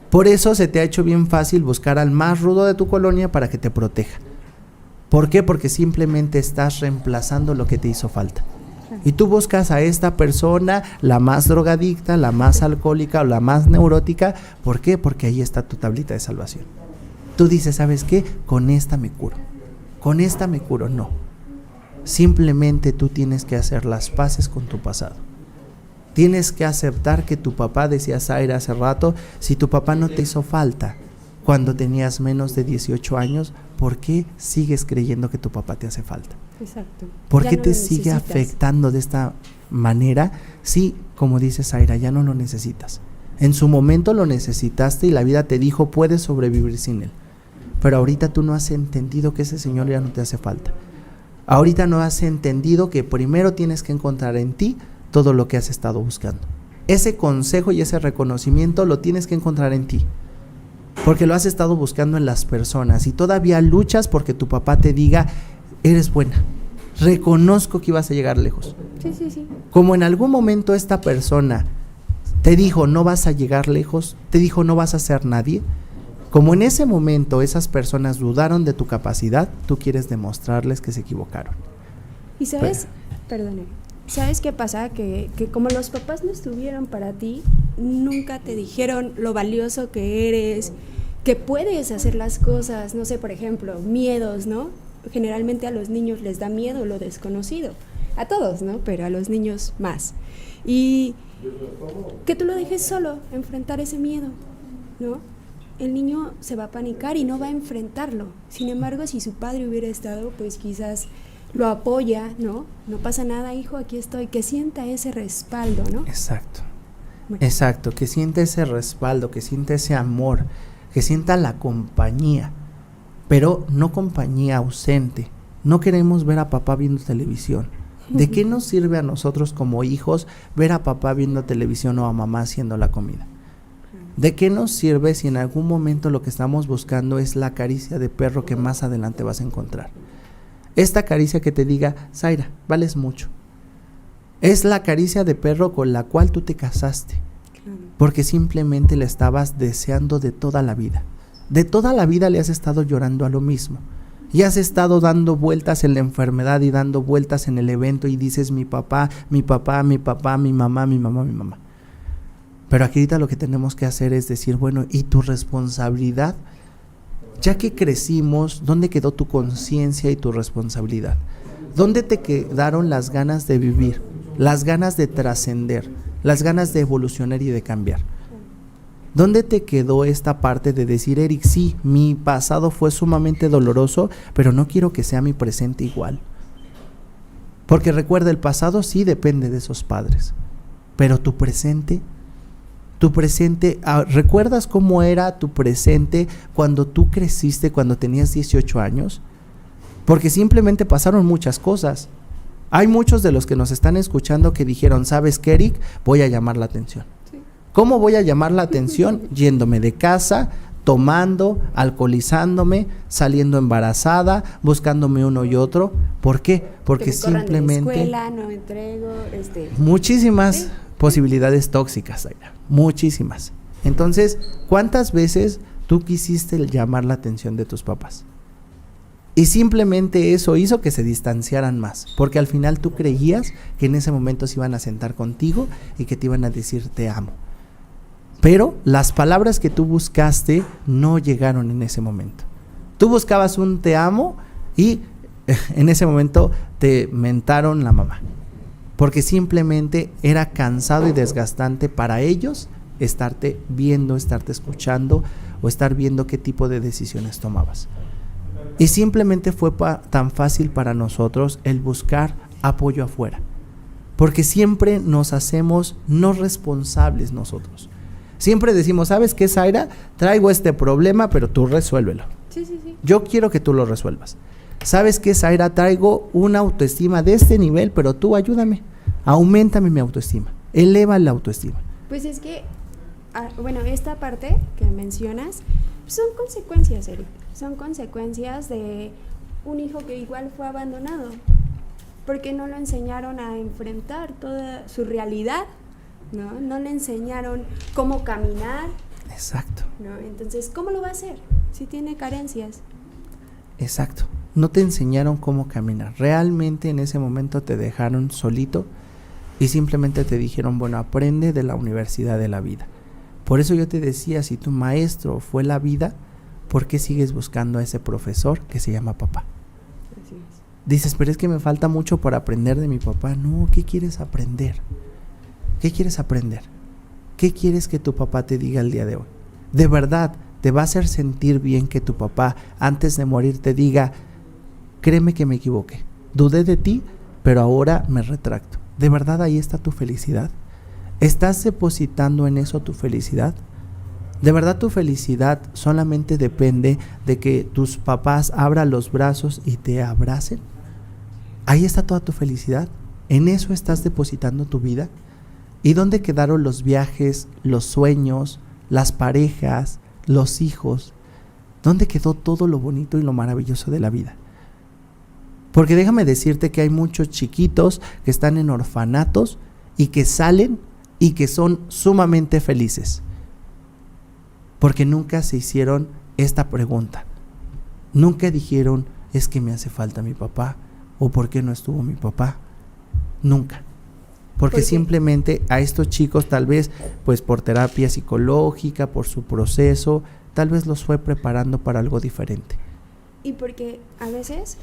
Por eso se te ha hecho bien fácil buscar al más rudo de tu colonia para que te proteja. ¿Por qué? Porque simplemente estás reemplazando lo que te hizo falta. Y tú buscas a esta persona, la más drogadicta, la más alcohólica o la más neurótica. ¿Por qué? Porque ahí está tu tablita de salvación. Tú dices, ¿sabes qué? Con esta me curo. Con esta me curo. No. Simplemente tú tienes que hacer las paces con tu pasado. Tienes que aceptar que tu papá, decía Zaira hace rato, si tu papá no te hizo falta cuando tenías menos de 18 años, ¿por qué sigues creyendo que tu papá te hace falta? Exacto. ¿Por qué te sigue afectando de esta manera? Sí, como dice Zaira, ya no lo necesitas. En su momento lo necesitaste y la vida te dijo, puedes sobrevivir sin él. Pero ahorita tú no has entendido que ese Señor ya no te hace falta. Ahorita no has entendido que primero tienes que encontrar en ti todo lo que has estado buscando. Ese consejo y ese reconocimiento lo tienes que encontrar en ti. Porque lo has estado buscando en las personas y todavía luchas porque tu papá te diga, eres buena, reconozco que ibas a llegar lejos. Sí. Como en algún momento esta persona te dijo no vas a llegar lejos, te dijo no vas a ser nadie, como en ese momento esas personas dudaron de tu capacidad, tú quieres demostrarles que se equivocaron. Y sabes, ¿sabes qué pasa? Que como los papás no estuvieron para ti, nunca te dijeron lo valioso que eres, que puedes hacer las cosas, no sé, por ejemplo, miedos, ¿no? Generalmente a los niños les da miedo lo desconocido, a todos, ¿no? Pero a los niños más. Y que tú lo dejes solo, enfrentar ese miedo, ¿no? El niño se va a panicar y no va a enfrentarlo. Sin embargo, si su padre hubiera estado, pues quizás lo apoya, ¿no? No pasa nada, hijo, aquí estoy. Que sienta ese respaldo, ¿no? Exacto. Bueno. Exacto, que sienta ese respaldo, que sienta ese amor, que sienta la compañía, pero no compañía ausente. No queremos ver a papá viendo televisión. ¿De qué nos sirve a nosotros como hijos ver a papá viendo televisión o a mamá haciendo la comida? ¿De qué nos sirve si en algún momento lo que estamos buscando es la caricia de perro que más adelante vas a encontrar? Esta caricia que te diga, Zaira, vales mucho. Es la caricia de perro con la cual tú te casaste, porque simplemente la estabas deseando de toda la vida. De toda la vida le has estado llorando a lo mismo. Y has estado dando vueltas en la enfermedad y dando vueltas en el evento y dices mi papá, mi papá, mi papá, mi mamá, mi mamá, mi mamá. Pero aquí ahorita lo que tenemos que hacer es decir, bueno, ¿y tu responsabilidad? Ya que crecimos, ¿dónde quedó tu conciencia y tu responsabilidad? ¿Dónde te quedaron las ganas de vivir, las ganas de trascender, las ganas de evolucionar y de cambiar? ¿Dónde te quedó esta parte de decir, Eric, sí, mi pasado fue sumamente doloroso, pero no quiero que sea mi presente igual? Porque recuerda, el pasado sí depende de esos padres, pero tu presente, ¿recuerdas cómo era tu presente cuando tú creciste, cuando tenías 18 años? Porque simplemente pasaron muchas cosas. Hay muchos de los que nos están escuchando que dijeron, ¿sabes qué, Eric? Voy a llamar la atención. ¿Cómo voy a llamar la atención? Yéndome de casa, tomando, alcoholizándome, saliendo embarazada, buscándome uno y otro. ¿Por qué? Porque simplemente... De la escuela, no me entrego, muchísimas posibilidades tóxicas, Zaira, muchísimas. Entonces, ¿cuántas veces tú quisiste llamar la atención de tus papás? Y simplemente eso hizo que se distanciaran más, porque al final tú creías que en ese momento se iban a sentar contigo y que te iban a decir te amo. Pero las palabras que tú buscaste no llegaron en ese momento. Tú buscabas un te amo y en ese momento te mentaron la mamá, porque simplemente era cansado y desgastante para ellos estarte viendo, estarte escuchando o estar viendo qué tipo de decisiones tomabas. Y simplemente fue tan fácil para nosotros el buscar apoyo afuera, porque siempre nos hacemos no responsables nosotros. Siempre decimos, ¿sabes qué, Zaira? Traigo este problema, pero tú resuélvelo. Sí. Yo quiero que tú lo resuelvas. ¿Sabes qué, Zaira? Traigo una autoestima de este nivel, pero tú ayúdame. Auméntame mi autoestima. Eleva la autoestima. Pues es que, bueno, esta parte que mencionas son consecuencias, Eric. Son consecuencias de un hijo que igual fue abandonado, porque no lo enseñaron a enfrentar toda su realidad, ¿no? No le enseñaron cómo caminar. Exacto. ¿No? Entonces, ¿cómo lo va a hacer si tiene carencias? Exacto. no te enseñaron cómo caminar. Realmente en ese momento te dejaron solito y simplemente te dijeron, bueno, aprende de la universidad de la vida. Por eso yo te decía, si tu maestro fue la vida, ¿por qué sigues buscando a ese profesor que se llama papá? Así es. Dices, pero es que me falta mucho por aprender de mi papá. No, ¿qué quieres aprender? ¿Qué quieres aprender? ¿Qué quieres que tu papá te diga el día de hoy? De verdad, ¿te va a hacer sentir bien que tu papá antes de morir te diga, créeme que me equivoqué, dudé de ti, pero ahora me retracto? ¿De verdad ahí está tu felicidad? ¿Estás depositando en eso tu felicidad? ¿De verdad tu felicidad solamente depende de que tus papás abran los brazos y te abracen? ¿Ahí está toda tu felicidad? ¿En eso estás depositando tu vida? ¿Y dónde quedaron los viajes, los sueños, las parejas, los hijos? ¿Dónde quedó todo lo bonito y lo maravilloso de la vida? Porque déjame decirte que hay muchos chiquitos que están en orfanatos y que salen y que son sumamente felices. Porque nunca se hicieron esta pregunta. Nunca dijeron, es que me hace falta mi papá, o ¿por qué no estuvo mi papá? Nunca. Porque simplemente a estos chicos tal vez, pues por terapia psicológica, por su proceso, tal vez los fue preparando para algo diferente. Y porque a veces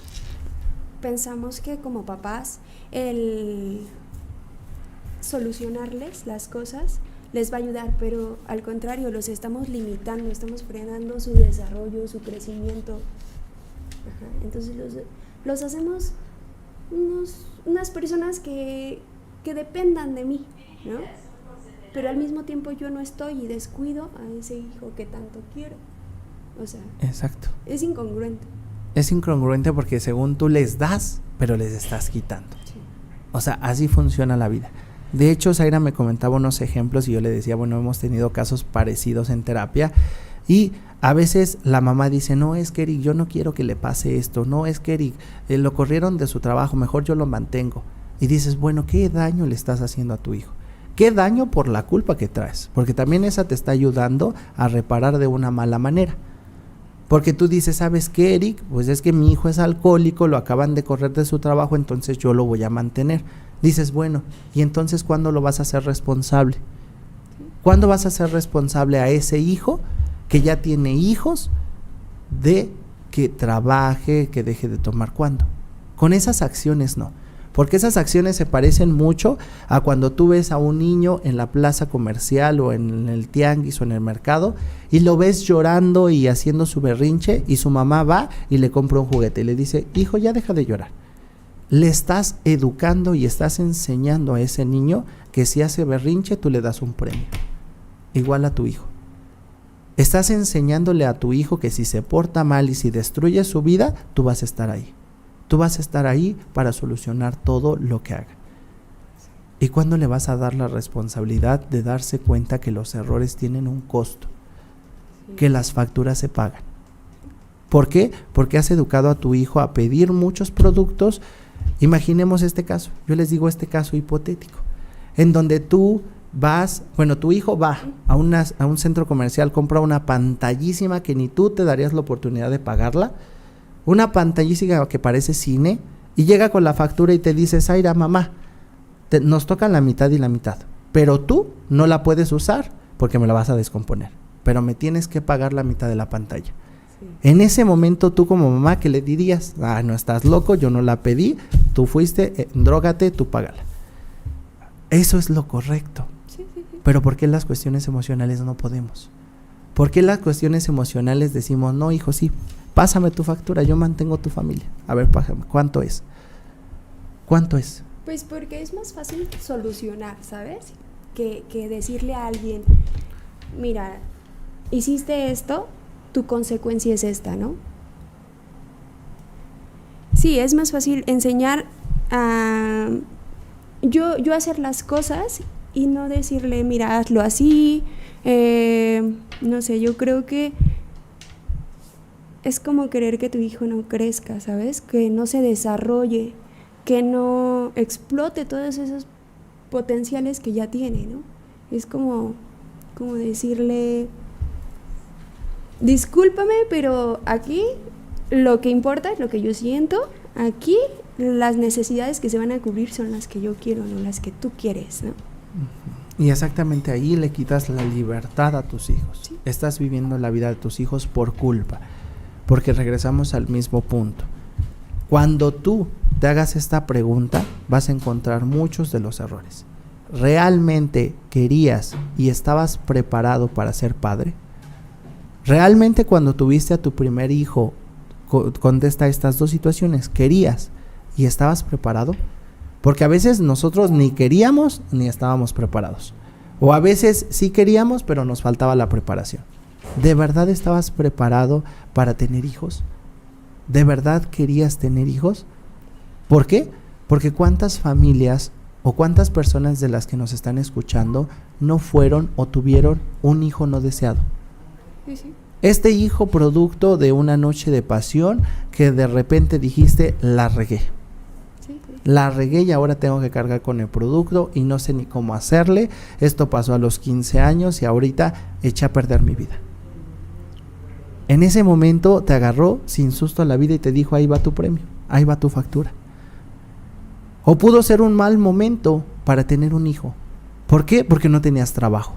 pensamos que como papás el solucionarles las cosas les va a ayudar, pero al contrario, los estamos limitando, estamos frenando su desarrollo, su crecimiento. Ajá. Entonces los hacemos unas personas que dependan de mí, ¿no? Pero al mismo tiempo yo no estoy y descuido a ese hijo que tanto quiero. O sea, exacto. Es incongruente. Es incongruente porque según tú les das, pero les estás quitando. Sí. O sea, así funciona la vida. De hecho, Zaira me comentaba unos ejemplos y yo le decía, bueno, hemos tenido casos parecidos en terapia y a veces la mamá dice, no, es que Eric, yo no quiero que le pase esto, no, es que Eric, lo corrieron de su trabajo, mejor yo lo mantengo. Y dices, bueno, ¿qué daño le estás haciendo a tu hijo? ¿Qué daño por la culpa que traes? Porque también esa te está ayudando a reparar de una mala manera. Porque tú dices, ¿sabes qué, Eric? Pues es que mi hijo es alcohólico, lo acaban de correr de su trabajo, entonces yo lo voy a mantener. Dices, bueno, ¿y entonces cuándo lo vas a hacer responsable? ¿Cuándo vas a ser responsable a ese hijo que ya tiene hijos de que trabaje, que deje de tomar? ¿Cuándo? Con esas acciones no. Porque esas acciones se parecen mucho a cuando tú ves a un niño en la plaza comercial o en el tianguis o en el mercado y lo ves llorando y haciendo su berrinche y su mamá va y le compra un juguete y le dice, hijo, ya deja de llorar. Le estás educando y estás enseñando a ese niño que si hace berrinche tú le das un premio. Igual a tu hijo. Estás enseñándole a tu hijo que si se porta mal y si destruye su vida, tú vas a estar ahí. Tú vas a estar ahí para solucionar todo lo que haga. ¿Y cuándo le vas a dar la responsabilidad de darse cuenta que los errores tienen un costo? Que las facturas se pagan. ¿Por qué? Porque has educado a tu hijo a pedir muchos productos. Imaginemos este caso. Yo les digo este caso hipotético. En donde tú vas, bueno, tu hijo va a un centro comercial, compra una pantallísima que ni tú te darías la oportunidad de pagarla. Una pantallísima que parece cine y llega con la factura y te dice, Zaira, mamá, nos tocan la mitad y la mitad, pero tú no la puedes usar porque me la vas a descomponer, pero me tienes que pagar la mitad de la pantalla. Sí. En ese momento tú como mamá, ¿qué le dirías? Ah, no estás loco, yo no la pedí, tú fuiste, drógate, tú págala. Eso es lo correcto. Sí. Pero ¿por qué las cuestiones emocionales no podemos? ¿Por qué las cuestiones emocionales decimos, no, hijo, sí, pásame tu factura, yo mantengo tu familia? A ver, págame, ¿cuánto es? ¿Cuánto es? Pues porque es más fácil solucionar, ¿sabes? Que decirle a alguien, mira, hiciste esto, tu consecuencia es esta, ¿no? Sí, es más fácil enseñar a yo hacer las cosas y no decirle, mira, hazlo así, no sé, yo creo que es como querer que tu hijo no crezca, ¿sabes? Que no se desarrolle, que no explote todos esos potenciales que ya tiene, ¿no? Es como decirle, discúlpame, pero aquí lo que importa es lo que yo siento. Aquí las necesidades que se van a cubrir son las que yo quiero, no las que tú quieres, ¿no? Y exactamente ahí le quitas la libertad a tus hijos. Sí. Estás viviendo la vida de tus hijos por culpa, porque regresamos al mismo punto. Cuando tú te hagas esta pregunta, vas a encontrar muchos de los errores. ¿Realmente querías y estabas preparado para ser padre? ¿Realmente cuando tuviste a tu primer hijo, contesta estas dos situaciones, querías y estabas preparado? Porque a veces nosotros ni queríamos ni estábamos preparados. O a veces sí queríamos, pero nos faltaba la preparación. ¿De verdad estabas preparado para tener hijos? ¿De verdad querías tener hijos? ¿Por qué? Porque cuántas familias o cuántas personas de las que nos están escuchando no fueron o tuvieron un hijo no deseado. Sí. Este hijo producto de una noche de pasión que de repente dijiste, la regué. La regué y ahora tengo que cargar con el producto y no sé ni cómo hacerle. Esto pasó a los 15 años y ahorita eché a perder mi vida. En ese momento te agarró sin susto a la vida y te dijo, ahí va tu premio, ahí va tu factura. O pudo ser un mal momento para tener un hijo. ¿Por qué? Porque no tenías trabajo.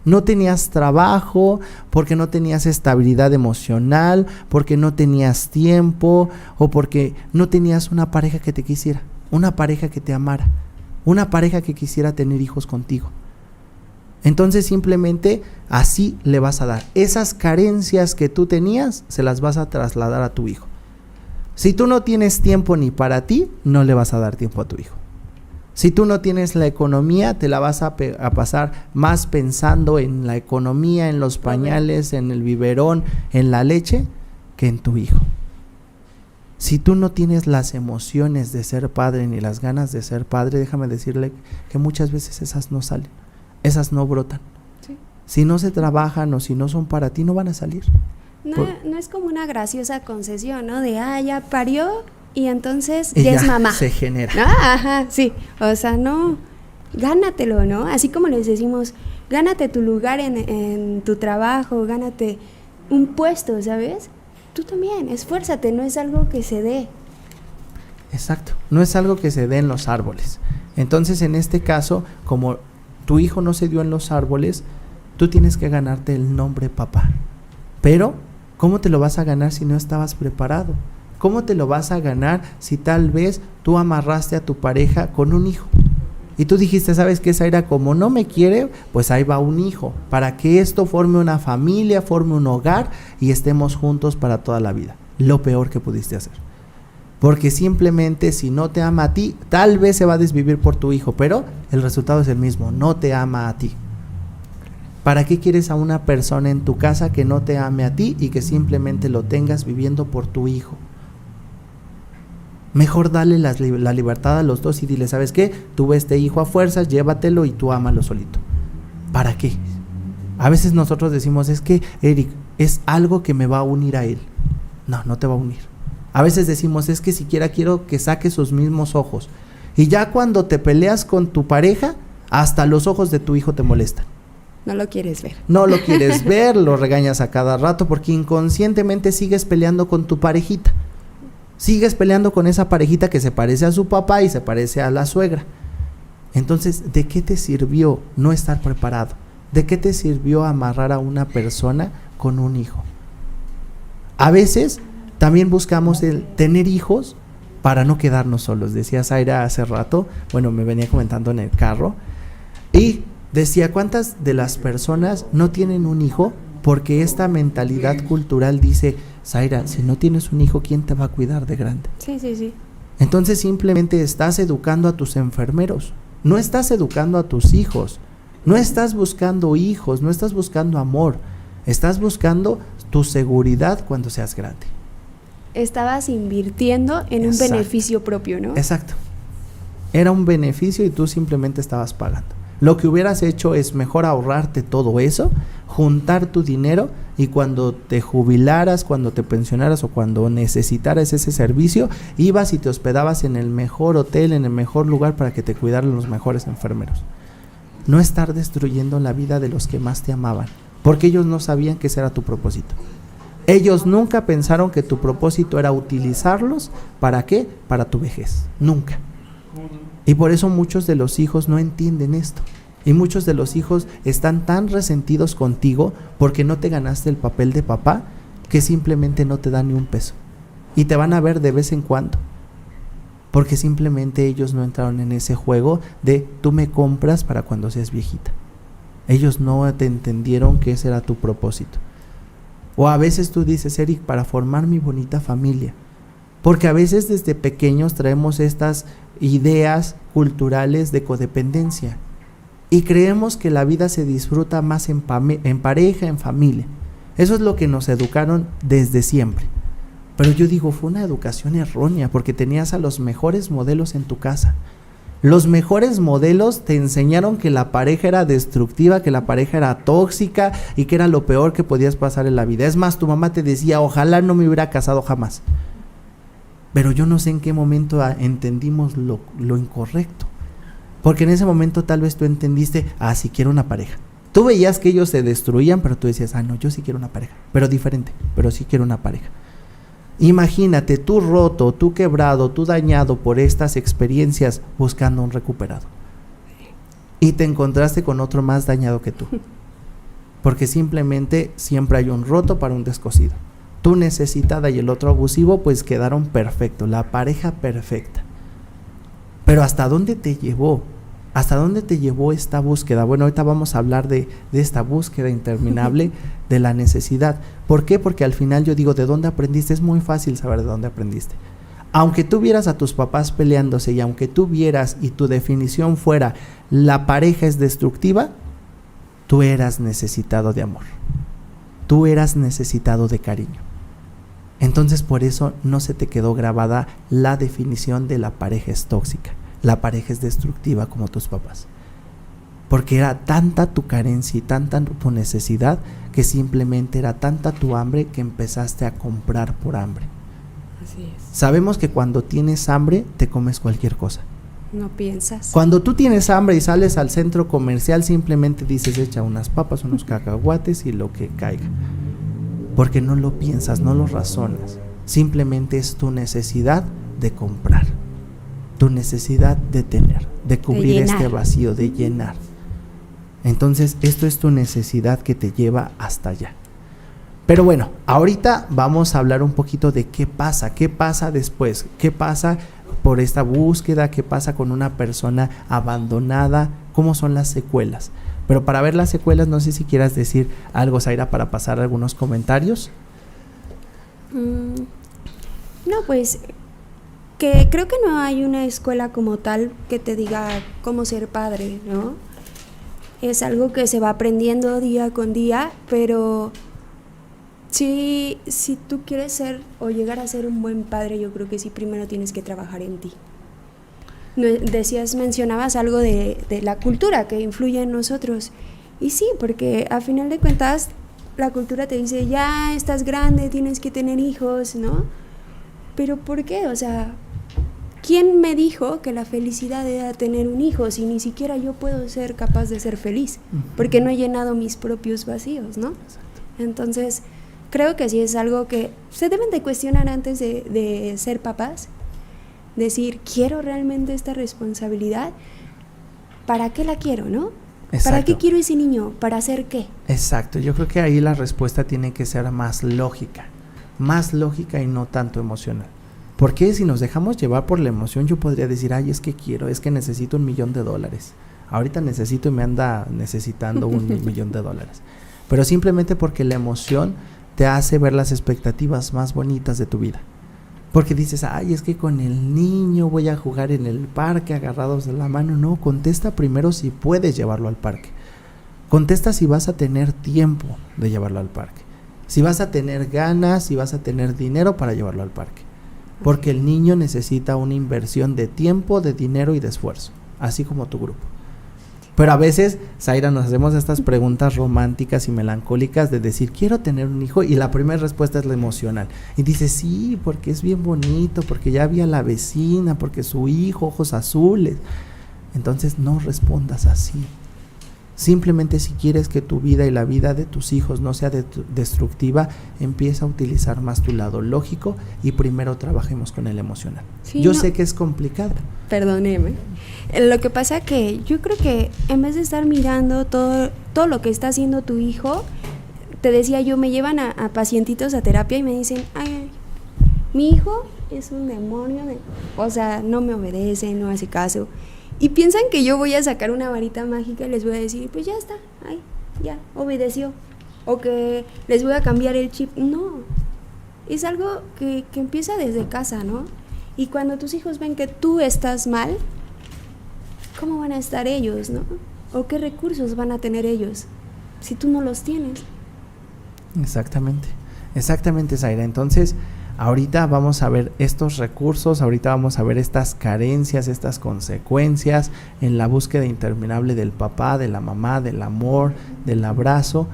No tenías trabajo, porque no tenías estabilidad emocional, porque no tenías tiempo, o porque no tenías una pareja que te quisiera, una pareja que te amara, una pareja que quisiera tener hijos contigo. Entonces simplemente así le vas a dar. Esas carencias que tú tenías, se las vas a trasladar a tu hijo. Si tú no tienes tiempo ni para ti, no le vas a dar tiempo a tu hijo. Si tú no tienes la economía, te la vas a pasar más pensando en la economía, en los pañales, en el biberón, en la leche, que en tu hijo. Si tú no tienes las emociones de ser padre ni las ganas de ser padre, déjame decirle que muchas veces esas no salen, esas no brotan. Sí. Si no se trabajan o si no son para ti, no van a salir. No es como una graciosa concesión, ¿no? De, ya parió y entonces ya es mamá. Se genera. ¿No? Ajá, sí. O sea, no, gánatelo, ¿no? Así como les decimos, gánate tu lugar en tu trabajo, gánate un puesto, ¿sabes? Tú también, esfuérzate, no es algo que se dé. Exacto, no es algo que se dé en los árboles. Entonces, en este caso, como tu hijo no se dio en los árboles, tú tienes que ganarte el nombre papá. Pero, ¿cómo te lo vas a ganar si no estabas preparado? ¿Cómo te lo vas a ganar si tal vez tú amarraste a tu pareja con un hijo? Y tú dijiste, ¿sabes qué, Zaira? Como no me quiere, pues ahí va un hijo, para que esto forme una familia, forme un hogar y estemos juntos para toda la vida. Lo peor que pudiste hacer. Porque simplemente si no te ama a ti, tal vez se va a desvivir por tu hijo, pero el resultado es el mismo, no te ama a ti. ¿Para qué quieres a una persona en tu casa que no te ame a ti y que simplemente lo tengas viviendo por tu hijo? Mejor dale la libertad a los dos y dile, ¿sabes qué? Tuve este hijo a fuerzas, llévatelo y tú ámalo solito. ¿Para qué? A veces nosotros decimos, es que, Eric, es algo que me va a unir a él. No, no te va a unir. A veces decimos, es que siquiera quiero que saque sus mismos ojos. Y ya cuando te peleas con tu pareja, hasta los ojos de tu hijo te molestan. No lo quieres ver. No lo quieres ver, lo regañas a cada rato porque inconscientemente sigues peleando con tu parejita. Sigues peleando con esa parejita que se parece a su papá y se parece a la suegra. Entonces, ¿de qué te sirvió no estar preparado? ¿De qué te sirvió amarrar a una persona con un hijo? A veces también buscamos el tener hijos para no quedarnos solos. Decía Zaira hace rato, bueno, me venía comentando en el carro, y decía, ¿cuántas de las personas no tienen un hijo? Porque esta mentalidad cultural dice, Zaira, si no tienes un hijo, ¿quién te va a cuidar de grande? Sí. Entonces simplemente estás educando a tus enfermeros, no estás educando a tus hijos, no estás buscando hijos, no estás buscando amor, estás buscando tu seguridad cuando seas grande. Estabas invirtiendo en un beneficio propio, ¿no? Exacto. Era un beneficio y tú simplemente estabas pagando. Lo que hubieras hecho es mejor ahorrarte todo eso, juntar tu dinero y cuando te jubilaras, cuando te pensionaras o cuando necesitaras ese servicio, ibas y te hospedabas en el mejor hotel, en el mejor lugar para que te cuidaran los mejores enfermeros. No estar destruyendo la vida de los que más te amaban, porque ellos no sabían que ese era tu propósito. Ellos nunca pensaron que tu propósito era utilizarlos, ¿para qué? Para tu vejez, nunca. Y por eso muchos de los hijos no entienden esto. Y muchos de los hijos están tan resentidos contigo porque no te ganaste el papel de papá, que simplemente no te dan ni un peso. Y te van a ver de vez en cuando, porque simplemente ellos no entraron en ese juego de tú me compras para cuando seas viejita. Ellos no te entendieron que ese era tu propósito. O a veces tú dices, Eric, para formar mi bonita familia. Porque a veces desde pequeños traemos estas ideas culturales de codependencia. Y creemos que la vida se disfruta más en pareja, en familia. Eso es lo que nos educaron desde siempre. Pero yo digo, fue una educación errónea, porque tenías a los mejores modelos en tu casa. Los mejores modelos te enseñaron que la pareja era destructiva, que la pareja era tóxica y que era lo peor que podías pasar en la vida. Es más, tu mamá te decía, ojalá no me hubiera casado jamás. Pero yo no sé en qué momento entendimos lo incorrecto. Porque en ese momento tal vez tú entendiste, sí quiero una pareja. Tú veías que ellos se destruían, pero tú decías, no, yo sí quiero una pareja. Pero diferente, pero sí quiero una pareja. Imagínate, tú roto, tú quebrado, tú dañado por estas experiencias buscando un recuperado. Y te encontraste con otro más dañado que tú. Porque simplemente siempre hay un roto para un descosido. Tú necesitada y el otro abusivo, pues quedaron perfectos, la pareja perfecta. Pero ¿hasta dónde te llevó? ¿Hasta dónde te llevó esta búsqueda? Bueno, ahorita vamos a hablar de esta búsqueda interminable de la necesidad. ¿Por qué? Porque al final yo digo, ¿de dónde aprendiste? Es muy fácil saber de dónde aprendiste. Aunque tú vieras a tus papás peleándose y aunque tú vieras y tu definición fuera la pareja es destructiva, tú eras necesitado de amor. Tú eras necesitado de cariño. Entonces por eso no se te quedó grabada la definición de la pareja es tóxica. La pareja es destructiva como tus papás. Porque era tanta tu carencia y tanta tu necesidad que simplemente era tanta tu hambre que empezaste a comprar por hambre. Así es. Sabemos que cuando tienes hambre te comes cualquier cosa. No piensas. Cuando tú tienes hambre y sales al centro comercial simplemente dices echa unas papas, unos cacahuates y lo que caiga. Porque no lo piensas, no lo razonas. Simplemente es tu necesidad de comprar. Tu necesidad de tener, de cubrir este vacío, de llenar. Entonces, esto es tu necesidad que te lleva hasta allá. Pero bueno, ahorita vamos a hablar un poquito de qué pasa después, qué pasa por esta búsqueda, qué pasa con una persona abandonada, cómo son las secuelas. Pero para ver las secuelas, no sé si quieras decir algo, Zaira, para pasar algunos comentarios. No, pues que creo que no hay una escuela como tal que te diga cómo ser padre, ¿no? Es algo que se va aprendiendo día con día, pero si tú quieres ser o llegar a ser un buen padre, yo creo que sí primero tienes que trabajar en ti. Mencionabas algo de la cultura que influye en nosotros. Y sí, porque a final de cuentas la cultura te dice, ya estás grande, tienes que tener hijos, ¿no? Pero ¿por qué? O sea, ¿quién me dijo que la felicidad era tener un hijo si ni siquiera yo puedo ser capaz de ser feliz? Porque no he llenado mis propios vacíos, ¿no? Entonces, creo que sí es algo que se deben de cuestionar antes de ser papás. Decir, ¿quiero realmente esta responsabilidad? ¿Para qué la quiero, no? Exacto. ¿Para qué quiero ese niño? ¿Para hacer qué? Exacto, yo creo que ahí la respuesta tiene que ser más lógica y no tanto emocional. Porque si nos dejamos llevar por la emoción, yo podría decir, es que quiero, es que necesito $1,000,000. Ahorita necesito y me anda necesitando $1,000,000. Pero simplemente porque la emoción te hace ver las expectativas más bonitas de tu vida. Porque dices, es que con el niño voy a jugar en el parque agarrados de la mano. No, contesta primero si puedes llevarlo al parque. Contesta si vas a tener tiempo de llevarlo al parque. Si vas a tener ganas, si vas a tener dinero para llevarlo al parque. Porque el niño necesita una inversión de tiempo, de dinero y de esfuerzo. Así como tu grupo. Pero a veces, Zaira, nos hacemos estas preguntas románticas y melancólicas de decir, quiero tener un hijo, y la primera respuesta es la emocional. Y dices, sí, porque es bien bonito, porque ya vi a la vecina, porque su hijo, ojos azules. Entonces no respondas así. Simplemente si quieres que tu vida y la vida de tus hijos no sea destructiva, empieza a utilizar más tu lado lógico y primero trabajemos con el emocional. Sí, yo sé que es complicado. Perdóneme. Lo que pasa que yo creo que en vez de estar mirando todo lo que está haciendo tu hijo, te decía yo, me llevan a pacientitos a terapia y me dicen, ay, mi hijo es un demonio, o sea, no me obedece, no hace caso. Y piensan que yo voy a sacar una varita mágica y les voy a decir, pues ya está, ay, ya, obedeció. O que les voy a cambiar el chip. No, es algo que empieza desde casa, ¿no? Y cuando tus hijos ven que tú estás mal, ¿cómo van a estar ellos, no? ¿O qué recursos van a tener ellos si tú no los tienes? Exactamente, Zaira. Entonces, ahorita vamos a ver estos recursos, ahorita vamos a ver estas carencias, estas consecuencias en la búsqueda interminable del papá, de la mamá, del amor, del abrazo.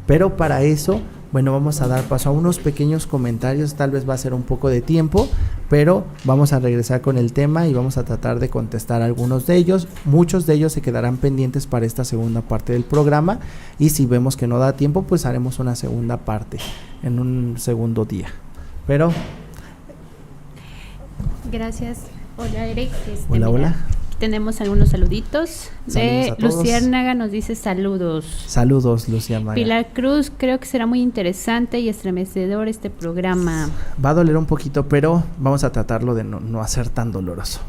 Pero para eso, bueno, vamos a dar paso a unos pequeños comentarios, tal vez va a ser un poco de tiempo, pero vamos a regresar con el tema y vamos a tratar de contestar algunos de ellos. Muchos de ellos se quedarán pendientes para esta segunda parte del programa y si vemos que no da tiempo, pues haremos una segunda parte en un segundo día. Pero gracias. Hola, Eric. Hola. Tenemos algunos saluditos. Saludos a todos. Luciérnaga nos dice saludos. Saludos, Luciérnaga. Pilar Cruz, creo que será muy interesante y estremecedor este programa. Va a doler un poquito, pero vamos a tratarlo de no hacer tan doloroso.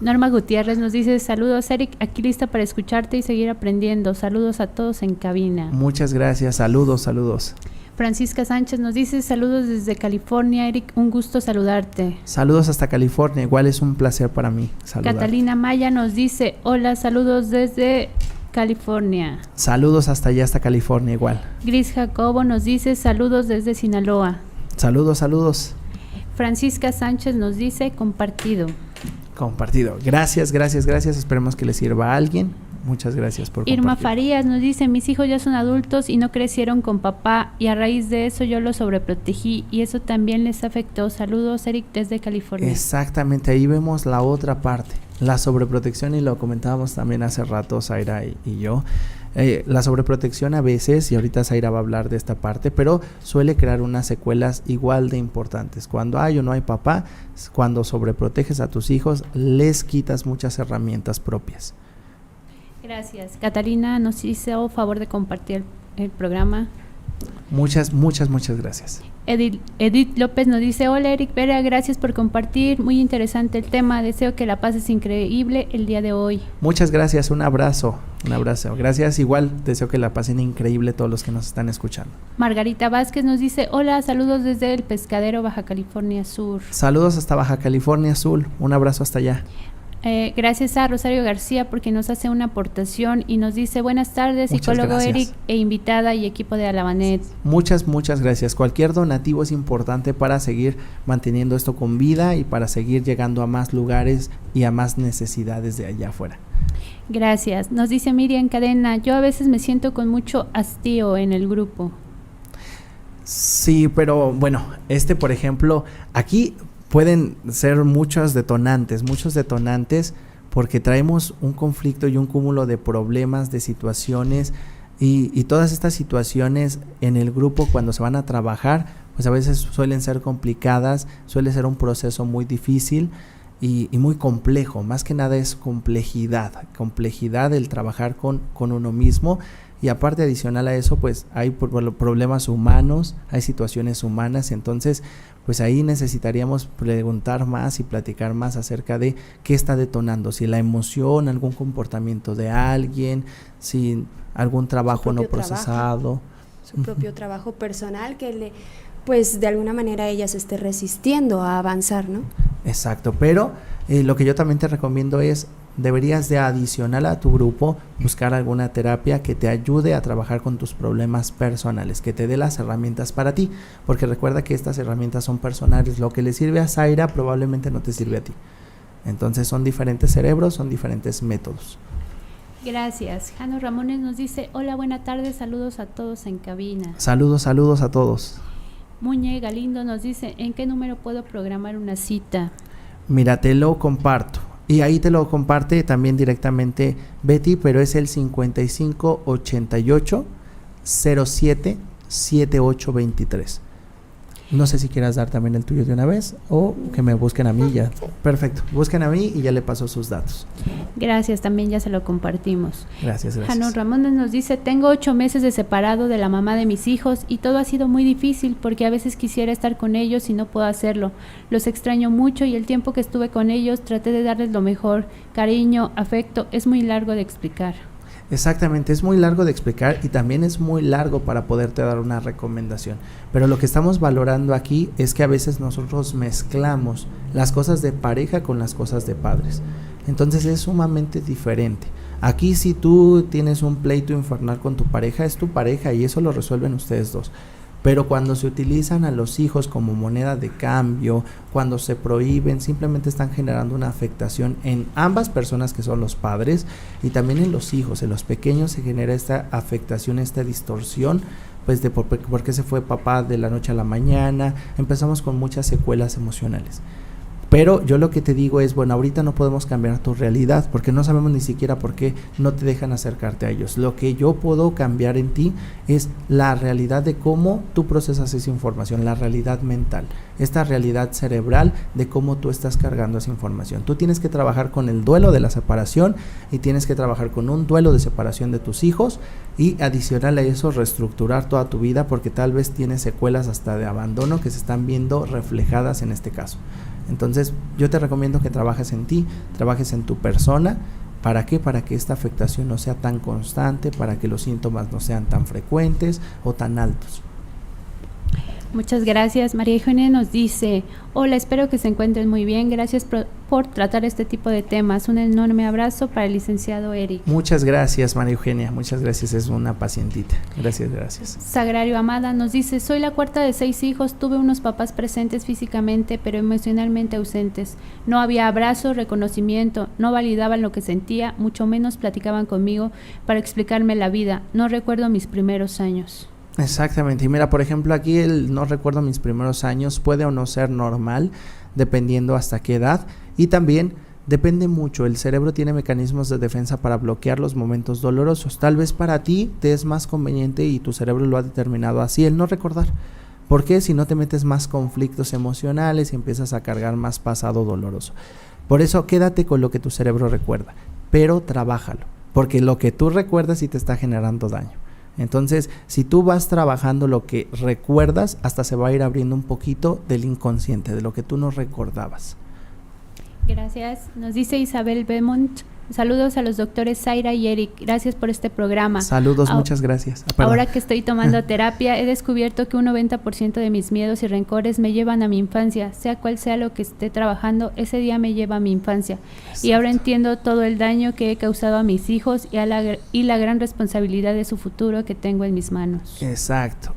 Norma Gutiérrez nos dice saludos, Eric, aquí lista para escucharte y seguir aprendiendo. Saludos a todos en cabina. Muchas gracias, saludos. Francisca Sánchez nos dice saludos desde California, Eric, un gusto saludarte. Saludos hasta California, igual es un placer para mí saludarte. Catalina Maya nos dice hola, saludos desde California. Saludos hasta allá, hasta California igual. Gris Jacobo nos dice saludos desde Sinaloa. Saludos. Francisca Sánchez nos dice compartido. Gracias, esperemos que le sirva a alguien. Muchas gracias por compartir. Irma Farías nos dice, mis hijos ya son adultos y no crecieron con papá y a raíz de eso yo los sobreprotegí y eso también les afectó. Saludos, Eric, desde California. Exactamente, ahí vemos la otra parte, la sobreprotección, y lo comentábamos también hace rato Zaira y yo. La sobreprotección a veces, y ahorita Zaira va a hablar de esta parte, pero suele crear unas secuelas igual de importantes. Cuando hay o no hay papá, cuando sobreproteges a tus hijos, les quitas muchas herramientas propias. Gracias. Catalina nos hizo favor de compartir el programa. Muchas gracias. Edith López nos dice, hola Eric Vera, gracias por compartir, muy interesante el tema, deseo que la pases increíble el día de hoy. Muchas gracias, un abrazo, gracias, igual deseo que la pasen increíble todos los que nos están escuchando. Margarita Vázquez nos dice, hola, saludos desde el Pescadero, Baja California Sur. Saludos hasta Baja California Sur, un abrazo hasta allá. Gracias a Rosario García porque nos hace una aportación y nos dice buenas tardes, psicólogo Eric e invitada y equipo de Alabanet. Muchas gracias. Cualquier donativo es importante para seguir manteniendo esto con vida y para seguir llegando a más lugares y a más necesidades de allá afuera. Gracias. Nos dice Miriam Cadena, yo a veces me siento con mucho hastío en el grupo. Sí, pero bueno, por ejemplo, aquí pueden ser muchos detonantes porque traemos un conflicto y un cúmulo de problemas, de situaciones y todas estas situaciones en el grupo cuando se van a trabajar, pues a veces suelen ser complicadas, suele ser un proceso muy difícil y muy complejo. Más que nada es complejidad el trabajar con uno mismo. Y aparte, adicional a eso, pues hay problemas humanos, hay situaciones humanas, entonces pues ahí necesitaríamos preguntar más y platicar más acerca de qué está detonando, si la emoción, algún comportamiento de alguien, si algún trabajo no procesado. Su propio trabajo personal que pues de alguna manera ella se esté resistiendo a avanzar, ¿no? Exacto, pero lo que yo también te recomiendo es deberías de adicional a tu grupo buscar alguna terapia que te ayude a trabajar con tus problemas personales, que te dé las herramientas para ti, porque recuerda que estas herramientas son personales, lo que le sirve a Zaira probablemente no te sirve a ti, entonces son diferentes cerebros, son diferentes métodos. Gracias. Jano Ramones nos dice, hola, buena tarde, saludos a todos en cabina. Saludos a todos. Muñe Galindo nos dice, ¿en qué número puedo programar una cita? Mira, te lo comparto. Y ahí te lo comparte también directamente Betty, pero es el 5588 07 7823. No sé si quieras dar también el tuyo de una vez o que me busquen a mí ya. Perfecto, busquen a mí y ya le paso sus datos. Gracias, también ya se lo compartimos. Gracias. Jano Ramón nos dice, tengo 8 meses de separado de la mamá de mis hijos y todo ha sido muy difícil porque a veces quisiera estar con ellos y no puedo hacerlo. Los extraño mucho y el tiempo que estuve con ellos traté de darles lo mejor, cariño, afecto, es muy largo de explicar. Exactamente, es muy largo de explicar y también es muy largo para poderte dar una recomendación. Pero lo que estamos valorando aquí es que a veces nosotros mezclamos las cosas de pareja con las cosas de padres. Entonces es sumamente diferente. Aquí si tú tienes un pleito infernal con tu pareja, es tu pareja y eso lo resuelven ustedes dos. Pero cuando se utilizan a los hijos como moneda de cambio, cuando se prohíben, simplemente están generando una afectación en ambas personas que son los padres y también en los hijos. En los pequeños se genera esta afectación, esta distorsión, pues de por qué se fue papá de la noche a la mañana. Empezamos con muchas secuelas emocionales. Pero yo lo que te digo es, bueno, ahorita no podemos cambiar tu realidad porque no sabemos ni siquiera por qué no te dejan acercarte a ellos. Lo que yo puedo cambiar en ti es la realidad de cómo tú procesas esa información, la realidad mental, esta realidad cerebral de cómo tú estás cargando esa información. Tú tienes que trabajar con el duelo de la separación y tienes que trabajar con un duelo de separación de tus hijos y adicional a eso reestructurar toda tu vida porque tal vez tienes secuelas hasta de abandono que se están viendo reflejadas en este caso. Entonces yo te recomiendo que trabajes en ti, trabajes en tu persona. ¿Para qué? Para que esta afectación no sea tan constante, para que los síntomas no sean tan frecuentes o tan altos. Muchas gracias. María Eugenia nos dice, hola, espero que se encuentren muy bien. Gracias por tratar este tipo de temas. Un enorme abrazo para el licenciado Eric. Muchas gracias, María Eugenia. Muchas gracias. Es una pacientita. Gracias. Sagrario Amada nos dice, soy la cuarta de 6 hijos. Tuve unos papás presentes físicamente, pero emocionalmente ausentes. No había abrazo, reconocimiento. No validaban lo que sentía, mucho menos platicaban conmigo para explicarme la vida. No recuerdo mis primeros años. Exactamente, y mira, por ejemplo, aquí el no recuerdo mis primeros años puede o no ser normal, dependiendo hasta qué edad, y también depende mucho, el cerebro tiene mecanismos de defensa para bloquear los momentos dolorosos. Tal vez para ti te es más conveniente y tu cerebro lo ha determinado así, el no recordar. ¿Por qué? Si no te metes más conflictos emocionales y empiezas a cargar más pasado doloroso. Por eso quédate con lo que tu cerebro recuerda, pero trabájalo, porque lo que tú recuerdas sí te está generando daño. Entonces, si tú vas trabajando lo que recuerdas, hasta se va a ir abriendo un poquito del inconsciente, de lo que tú no recordabas. Gracias. Nos dice Isabel Beaumont, saludos a los doctores Zaira y Eric, gracias por este programa. Saludos, muchas gracias. Ahora que estoy tomando terapia, he descubierto que un 90% de mis miedos y rencores me llevan a mi infancia, sea cual sea lo que esté trabajando, ese día me lleva a mi infancia. Exacto. Y ahora entiendo todo el daño que he causado a mis hijos y la gran responsabilidad de su futuro que tengo en mis manos. Exacto.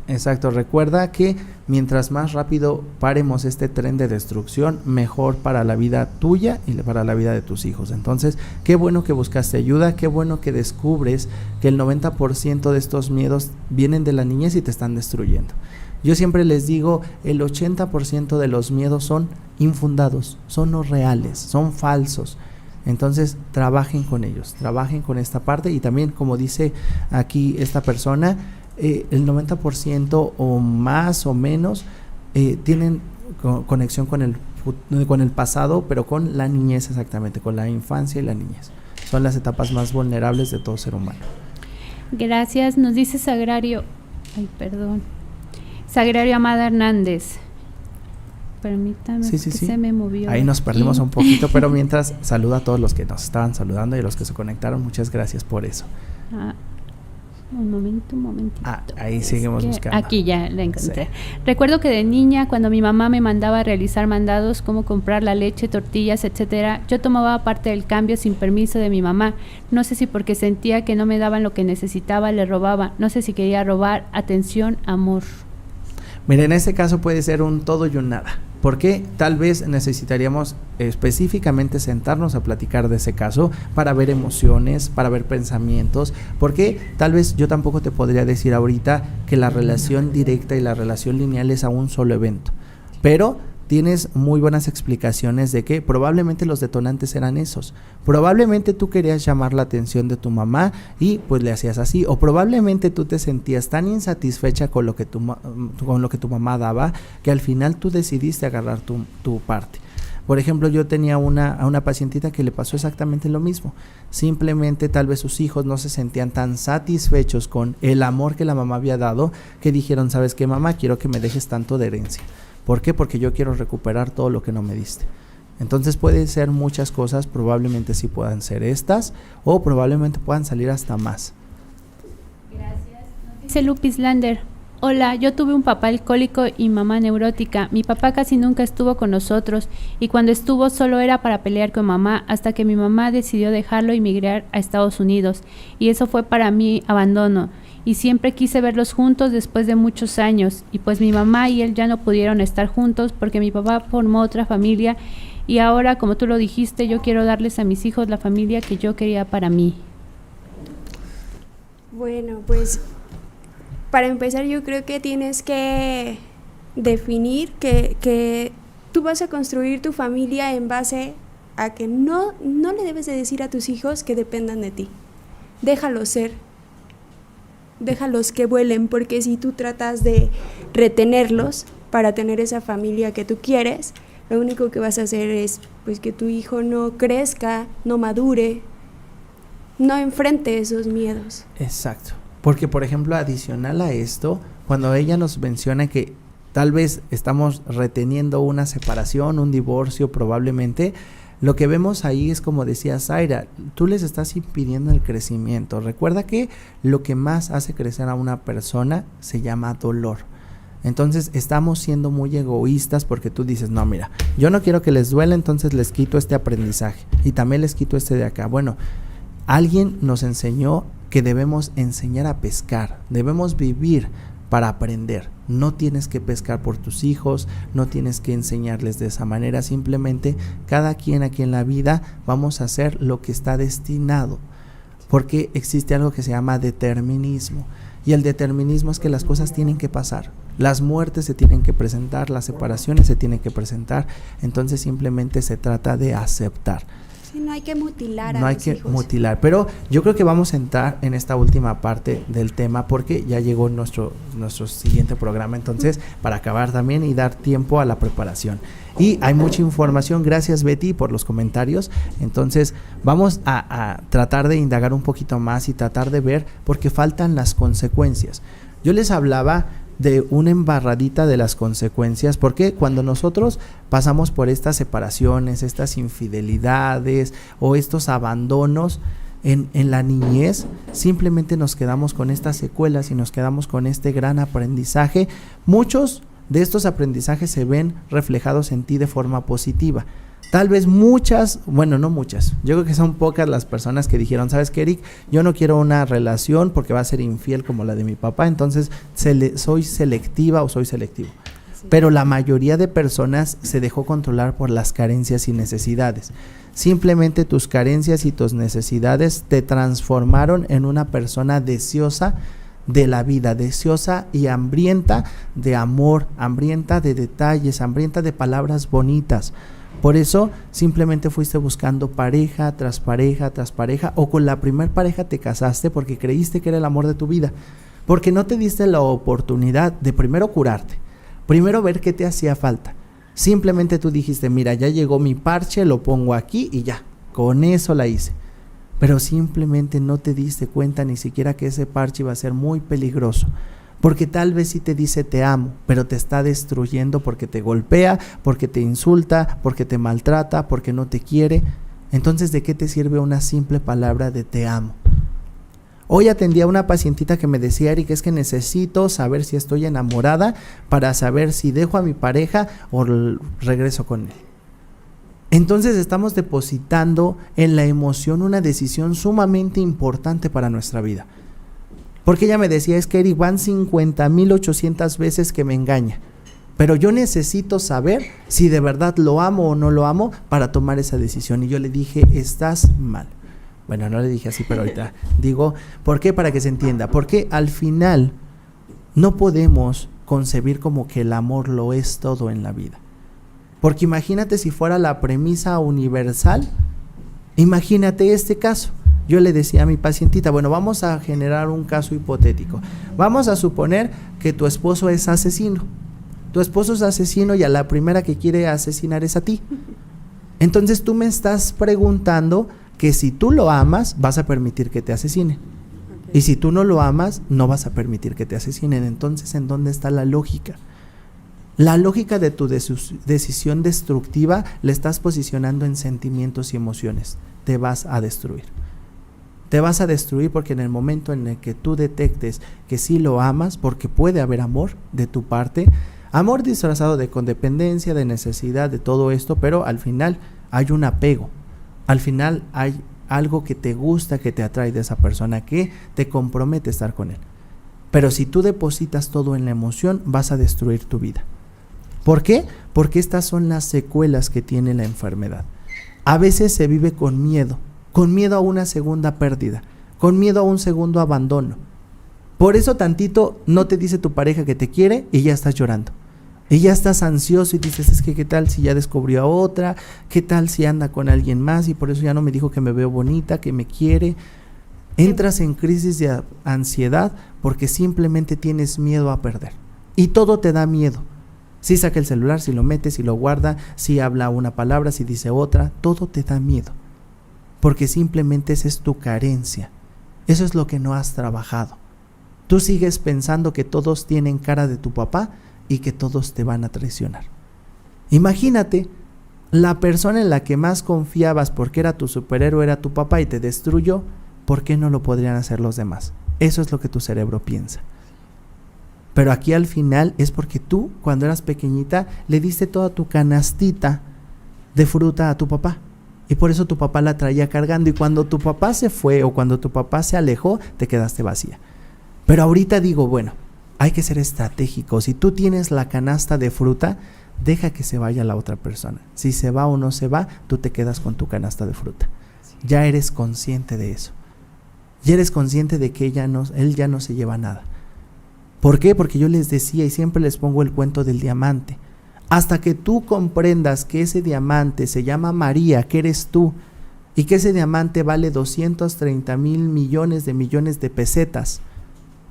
Recuerda que mientras más rápido paremos este tren de destrucción, mejor para la vida tuya y para la vida de tus hijos. Entonces, qué bueno que buscaste ayuda, qué bueno que descubres que el 90% de estos miedos vienen de la niñez y te están destruyendo. Yo siempre les digo, el 80% de los miedos son infundados, son no reales, son falsos. Entonces, trabajen con ellos, trabajen con esta parte y también, como dice aquí esta persona, el 90% o más o menos tienen conexión con el pasado, pero con la niñez exactamente, con la infancia y la niñez. Son las etapas más vulnerables de todo ser humano. Gracias, nos dice Sagrario Amada Hernández. Permítame, sí. se me movió. Ahí nos perdimos un poquito, pero mientras saluda a todos los que nos estaban saludando y a los que se conectaron, muchas gracias por eso. Un momentito. Ahí seguimos buscando. Aquí ya la encontré. Sí. Recuerdo que de niña, cuando mi mamá me mandaba a realizar mandados como comprar la leche, tortillas, etcétera, yo tomaba parte del cambio sin permiso de mi mamá. No sé si porque sentía que no me daban lo que necesitaba, le robaba. No sé si quería robar atención, amor. Mira, en este caso puede ser un todo y un nada. Porque tal vez necesitaríamos específicamente sentarnos a platicar de ese caso para ver emociones, para ver pensamientos, porque tal vez yo tampoco te podría decir ahorita que la relación directa y la relación lineal es a un solo evento, pero tienes muy buenas explicaciones de que probablemente los detonantes eran esos. Probablemente tú querías llamar la atención de tu mamá y pues le hacías así, o probablemente tú te sentías tan insatisfecha con lo que tu mamá daba que al final tú decidiste agarrar tu parte. Por ejemplo, yo tenía a una pacientita que le pasó exactamente lo mismo. Simplemente tal vez sus hijos no se sentían tan satisfechos con el amor que la mamá había dado, que dijeron, ¿sabes qué, mamá? Quiero que me dejes tanto de herencia. ¿Por qué? Porque yo quiero recuperar todo lo que no me diste. Entonces puede ser muchas cosas, probablemente sí puedan ser estas, o probablemente puedan salir hasta más. Gracias. Dice Lupis Lander: hola, yo tuve un papá alcohólico y mamá neurótica. Mi papá casi nunca estuvo con nosotros y cuando estuvo solo era para pelear con mamá, hasta que mi mamá decidió dejarlo y migrar a Estados Unidos, y eso fue para mí abandono. Y siempre quise verlos juntos después de muchos años, y pues mi mamá y él ya no pudieron estar juntos porque mi papá formó otra familia, y ahora, como tú lo dijiste, yo quiero darles a mis hijos la familia que yo quería para mí. Bueno, pues para empezar yo creo que tienes que definir que tú vas a construir tu familia en base a que no le debes de decir a tus hijos que dependan de ti. Déjalos ser. Déjalos que vuelen, porque si tú tratas de retenerlos para tener esa familia que tú quieres, lo único que vas a hacer es pues que tu hijo no crezca, no madure, no enfrente esos miedos. Exacto, porque por ejemplo, adicional a esto, cuando ella nos menciona que tal vez estamos reteniendo una separación, un divorcio probablemente, lo que vemos ahí es, como decía Zaira, tú les estás impidiendo el crecimiento. Recuerda que lo que más hace crecer a una persona se llama dolor. Entonces estamos siendo muy egoístas porque tú dices, no, mira, yo no quiero que les duela, entonces les quito este aprendizaje y también les quito este de acá. Bueno, alguien nos enseñó que debemos enseñar a pescar, debemos vivir para aprender. No tienes que pescar por tus hijos, no tienes que enseñarles de esa manera, simplemente cada quien aquí en la vida vamos a hacer lo que está destinado, porque existe algo que se llama determinismo, y el determinismo es que las cosas tienen que pasar, las muertes se tienen que presentar, las separaciones se tienen que presentar, entonces simplemente se trata de aceptar. No hay que mutilar a no hay los que hijos. mutilar, pero yo creo que vamos a entrar en esta última parte del tema porque ya llegó nuestro siguiente programa, entonces para acabar también y dar tiempo a la preparación. Y hay mucha información, gracias Betty por los comentarios, entonces vamos a tratar de indagar un poquito más y tratar de ver porque faltan las consecuencias. Yo les hablaba de una embarradita de las consecuencias, porque cuando nosotros pasamos por estas separaciones, estas infidelidades o estos abandonos en la niñez, simplemente nos quedamos con estas secuelas y nos quedamos con este gran aprendizaje. Muchos de estos aprendizajes se ven reflejados en ti de forma positiva. Tal vez muchas, bueno, no muchas, yo creo que son pocas las personas que dijeron, ¿sabes qué, Eric? Yo no quiero una relación porque va a ser infiel como la de mi papá, entonces soy selectiva o soy selectivo. Sí. Pero la mayoría de personas se dejó controlar por las carencias y necesidades. Simplemente tus carencias y tus necesidades te transformaron en una persona deseosa de la vida, deseosa y hambrienta de amor, hambrienta de detalles, hambrienta de palabras bonitas. Por eso simplemente fuiste buscando pareja tras pareja tras pareja, o con la primer pareja te casaste porque creíste que era el amor de tu vida, porque no te diste la oportunidad de primero curarte, primero ver qué te hacía falta. Simplemente tú dijiste, mira, ya llegó mi parche, lo pongo aquí y ya, con eso la hice. Pero simplemente no te diste cuenta ni siquiera que ese parche iba a ser muy peligroso. Porque tal vez sí te dice te amo, pero te está destruyendo porque te golpea, porque te insulta, porque te maltrata, porque no te quiere. Entonces, ¿de qué te sirve una simple palabra de te amo? Hoy atendí a una pacientita que me decía, Eric, es que necesito saber si estoy enamorada para saber si dejo a mi pareja o regreso con él. Entonces estamos depositando en la emoción una decisión sumamente importante para nuestra vida. Porque ella me decía, es que Eric, van 50,800 veces que me engaña, pero yo necesito saber si de verdad lo amo o no lo amo para tomar esa decisión. Y yo le dije, estás mal. Bueno, no le dije así, pero ahorita digo, ¿por qué? Para que se entienda. Porque al final no podemos concebir como que el amor lo es todo en la vida. Porque imagínate si fuera la premisa universal, imagínate este caso. Yo le decía a mi pacientita, bueno, vamos a generar un caso hipotético. Vamos a suponer que tu esposo es asesino. Tu esposo es asesino y a la primera que quiere asesinar es a ti. Entonces tú me estás preguntando que si tú lo amas, vas a permitir que te asesinen. Y si tú no lo amas, no vas a permitir que te asesinen. Entonces, ¿en dónde está la lógica? La lógica de tu decisión destructiva la estás posicionando en sentimientos y emociones. Te vas a destruir. Te vas a destruir porque en el momento en el que tú detectes que sí lo amas, porque puede haber amor de tu parte, amor disfrazado de codependencia, de necesidad, de todo esto, pero al final hay un apego. Al final hay algo que te gusta, que te atrae de esa persona, que te compromete a estar con él. Pero si tú depositas todo en la emoción, vas a destruir tu vida. ¿Por qué? Porque estas son las secuelas que tiene la enfermedad. A veces se vive con miedo a una segunda pérdida, con miedo a un segundo abandono. Por eso tantito no te dice tu pareja que te quiere y ya estás llorando. Y ya estás ansioso y dices, es que qué tal si ya descubrió a otra, qué tal si anda con alguien más y por eso ya no me dijo que me veo bonita, que me quiere. Entras en crisis de ansiedad porque simplemente tienes miedo a perder. Y todo te da miedo. Si saca el celular, si lo mete, si lo guarda, si habla una palabra, si dice otra, todo te da miedo. Porque simplemente esa es tu carencia. Eso es lo que no has trabajado. Tú sigues pensando que todos tienen cara de tu papá y que todos te van a traicionar. Imagínate, la persona en la que más confiabas porque era tu superhéroe era tu papá y te destruyó, ¿por qué no lo podrían hacer los demás? Eso es lo que tu cerebro piensa. Pero aquí al final es porque tú, cuando eras pequeñita, le diste toda tu canastita de fruta a tu papá. Y por eso tu papá la traía cargando. Y cuando tu papá se fue o cuando tu papá se alejó, te quedaste vacía. Pero ahorita digo, bueno, hay que ser estratégico. Si tú tienes la canasta de fruta, deja que se vaya la otra persona. Si se va o no se va, tú te quedas con tu canasta de fruta. Ya eres consciente de eso. Ya eres consciente de que él ya no se lleva nada. ¿Por qué? Porque yo les decía y siempre les pongo el cuento del diamante. Hasta que tú comprendas que ese diamante se llama María, que eres tú, y que ese diamante vale 230,000 millones de pesetas,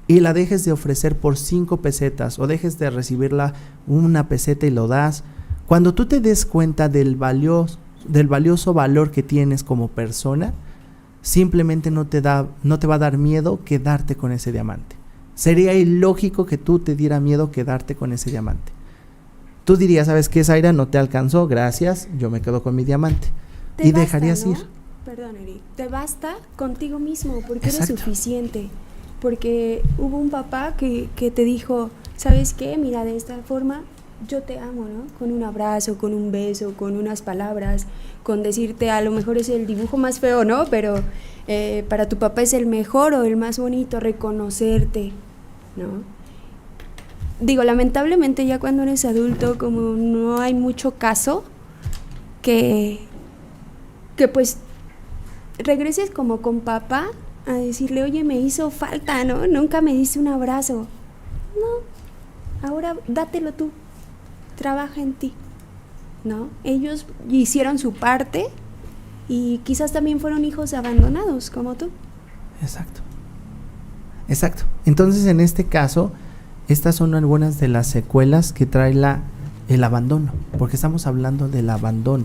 y la dejes de ofrecer por 5 pesetas, o dejes de recibirla 1 peseta y lo das, cuando tú te des cuenta del valioso valor que tienes como persona, simplemente no te va a dar miedo quedarte con ese diamante. Sería ilógico que tú te diera miedo quedarte con ese diamante. Tú dirías, ¿sabes qué, Zaira? No te alcanzó, gracias, yo me quedo con mi diamante. Y basta, dejarías, ¿no?, ir. Perdón, Eri, te basta contigo mismo porque Exacto. eres suficiente. Porque hubo un papá que te dijo, ¿sabes qué? Mira, de esta forma yo te amo, ¿no? Con un abrazo, con un beso, con unas palabras, con decirte, a lo mejor es el dibujo más feo, ¿no? Pero para tu papá es el mejor o el más bonito, reconocerte, ¿no? Digo, lamentablemente ya cuando eres adulto, como no hay mucho caso que pues regreses como con papá a decirle, oye, me hizo falta, ¿no? Nunca me diste un abrazo. No, ahora dátelo tú, trabaja en ti, ¿no? Ellos hicieron su parte y quizás también fueron hijos abandonados, como tú. Exacto. Entonces, en este caso, estas son algunas de las secuelas que trae el abandono, porque estamos hablando del abandono.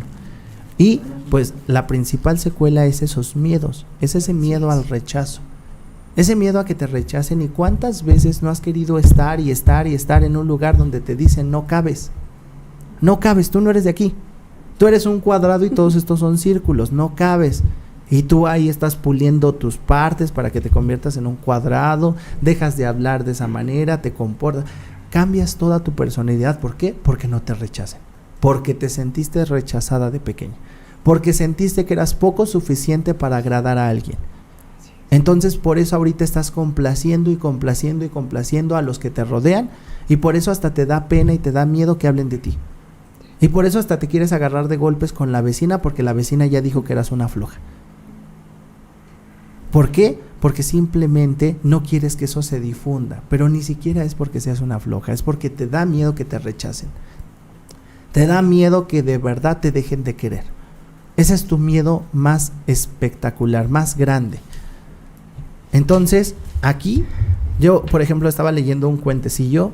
Y pues la principal secuela es esos miedos, es ese miedo al rechazo, ese miedo a que te rechacen. ¿Y cuántas veces no has querido estar en un lugar donde te dicen no cabes, tú no eres de aquí, tú eres un cuadrado y todos estos son círculos, no cabes? Y tú ahí estás puliendo tus partes para que te conviertas en un cuadrado, dejas de hablar de esa manera, te comportas, cambias toda tu personalidad. ¿Por qué? Porque no te rechacen, porque te sentiste rechazada de pequeña, porque sentiste que eras poco suficiente para agradar a alguien. Entonces por eso ahorita estás complaciendo a los que te rodean, y por eso hasta te da pena y te da miedo que hablen de ti. Y por eso hasta te quieres agarrar de golpes con la vecina, porque la vecina ya dijo que eras una floja. ¿Por qué? Porque simplemente no quieres que eso se difunda, pero ni siquiera es porque seas una floja, es porque te da miedo que te rechacen. Te da miedo que de verdad te dejen de querer. Ese es tu miedo más espectacular, más grande. Entonces, aquí, yo, por ejemplo, estaba leyendo un cuentecillo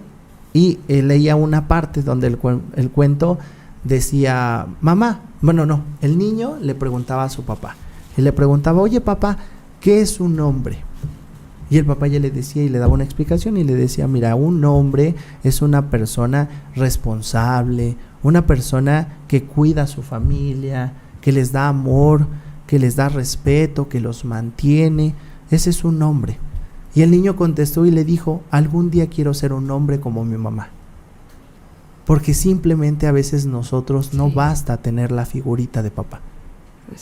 y leía una parte donde el cuento decía, mamá, bueno, no, el niño le preguntaba a su papá. Y le preguntaba, oye, papá, ¿qué es un hombre? Y el papá ya le decía y le daba una explicación y le decía, mira, un hombre es una persona responsable, una persona que cuida a su familia, que les da amor, que les da respeto, que los mantiene. Ese es un hombre. Y el niño contestó y le dijo, algún día quiero ser un hombre como mi mamá. Porque simplemente a veces nosotros no basta tener la figurita de papá.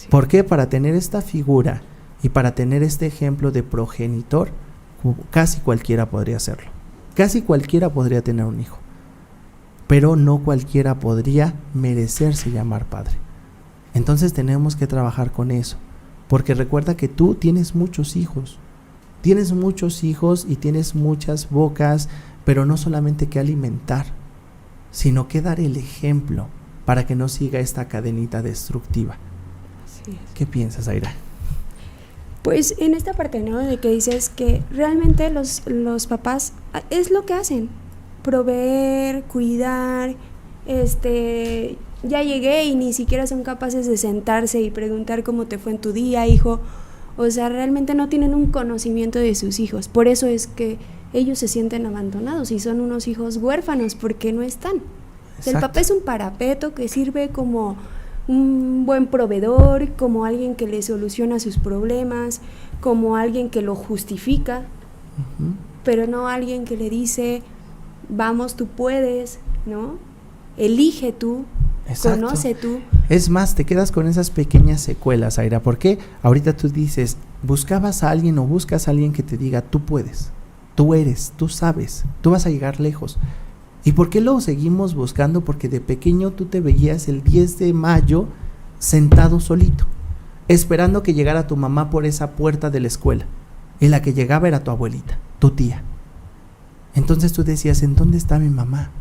¿Por qué? Para tener esta figura y para tener este ejemplo de progenitor, casi cualquiera podría hacerlo. Casi cualquiera podría tener un hijo. Pero no cualquiera podría merecerse llamar padre. Entonces tenemos que trabajar con eso. Porque recuerda que tú tienes muchos hijos. Tienes muchos hijos y tienes muchas bocas, pero no solamente que alimentar, sino que dar el ejemplo para que no siga esta cadenita destructiva. Así es. ¿Qué piensas, Aira? Pues en esta parte, ¿no? De que dices que realmente los papás es lo que hacen. Proveer, cuidar, ya llegué y ni siquiera son capaces de sentarse y preguntar cómo te fue en tu día, hijo. O sea, realmente no tienen un conocimiento de sus hijos. Por eso es que ellos se sienten abandonados y son unos hijos huérfanos porque no están. El papá es un parapeto que sirve como un buen proveedor, como alguien que le soluciona sus problemas, como alguien que lo justifica, pero no alguien que le dice, vamos, tú puedes, ¿no? Elige tú, conoce tú. Es más, te quedas con esas pequeñas secuelas, Aira, porque ahorita tú dices, buscabas a alguien o buscas a alguien que te diga, tú puedes, tú eres, tú sabes, tú vas a llegar lejos. ¿Y por qué lo seguimos buscando? Porque de pequeño tú te veías el 10 de mayo sentado solito, esperando que llegara tu mamá por esa puerta de la escuela. Y la que llegaba era tu abuelita, tu tía. Entonces tú decías, ¿en dónde está mi mamá?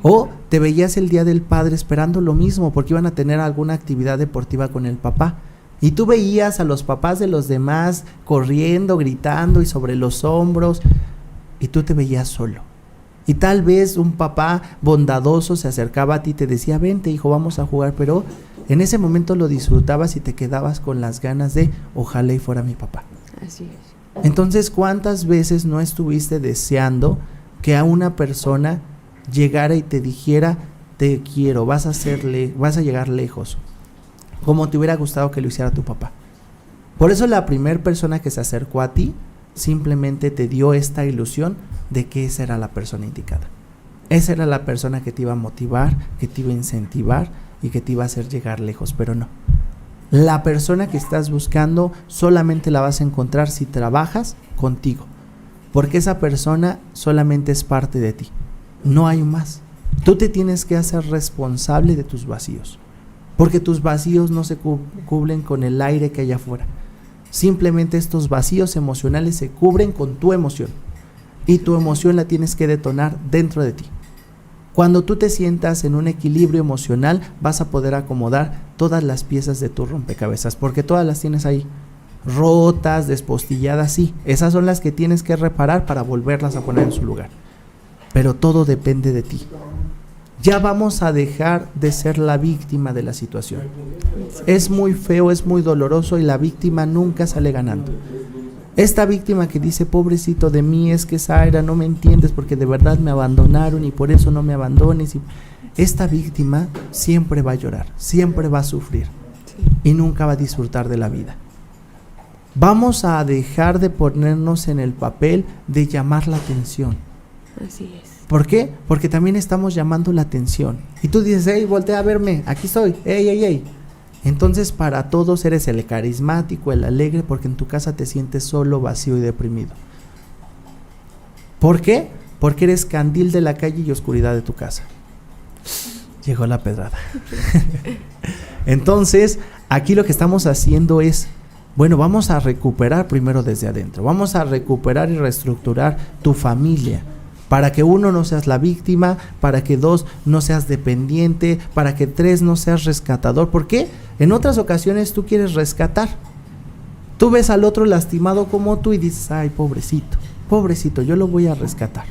O te veías el día del padre esperando lo mismo, porque iban a tener alguna actividad deportiva con el papá. Y tú veías a los papás de los demás corriendo, gritando y sobre los hombros, y tú te veías solo. Y tal vez un papá bondadoso se acercaba a ti y te decía, vente hijo, vamos a jugar, pero en ese momento lo disfrutabas y te quedabas con las ganas de, ojalá y fuera mi papá. Así es. Entonces, ¿cuántas veces no estuviste deseando que a una persona llegara y te dijera, te quiero, vas a llegar lejos, como te hubiera gustado que lo hiciera tu papá? Por eso la primera persona que se acercó a ti simplemente te dio esta ilusión de que esa era la persona indicada. Esa era la persona que te iba a motivar, que te iba a incentivar y que te iba a hacer llegar lejos, pero no. La persona que estás buscando solamente la vas a encontrar si trabajas contigo, porque esa persona solamente es parte de ti, no hay más. Tú te tienes que hacer responsable de tus vacíos, porque tus vacíos no se cubren con el aire que hay afuera. Simplemente estos vacíos emocionales se cubren con tu emoción, y tu emoción la tienes que detonar dentro de ti. Cuando tú te sientas en un equilibrio emocional, vas a poder acomodar todas las piezas de tu rompecabezas, porque todas las tienes ahí, rotas, despostilladas, sí, esas son las que tienes que reparar para volverlas a poner en su lugar. Pero todo depende de ti. Ya vamos a dejar de ser la víctima de la situación. Es muy feo, es muy doloroso y la víctima nunca sale ganando. Esta víctima que dice, pobrecito de mí, es que Zaira, no me entiendes porque de verdad me abandonaron y por eso no me abandones. Esta víctima siempre va a llorar, siempre va a sufrir y nunca va a disfrutar de la vida. Vamos a dejar de ponernos en el papel de llamar la atención. Así es. ¿Por qué? Porque también estamos llamando la atención. Y tú dices, hey, voltea a verme, aquí estoy, hey. Entonces para todos eres el carismático, el alegre, porque en tu casa te sientes solo, vacío y deprimido. ¿Por qué? Porque eres candil de la calle y oscuridad de tu casa. Llegó la pedrada. Entonces, aquí lo que estamos haciendo es, bueno, vamos a recuperar primero desde adentro. Vamos a recuperar y reestructurar tu familia, Para que 1 no seas la víctima, para que 2 no seas dependiente, para que 3 no seas rescatador. ¿Por qué? En otras ocasiones tú quieres rescatar. Tú ves al otro lastimado como tú y dices, ay, pobrecito, pobrecito, yo lo voy a rescatar.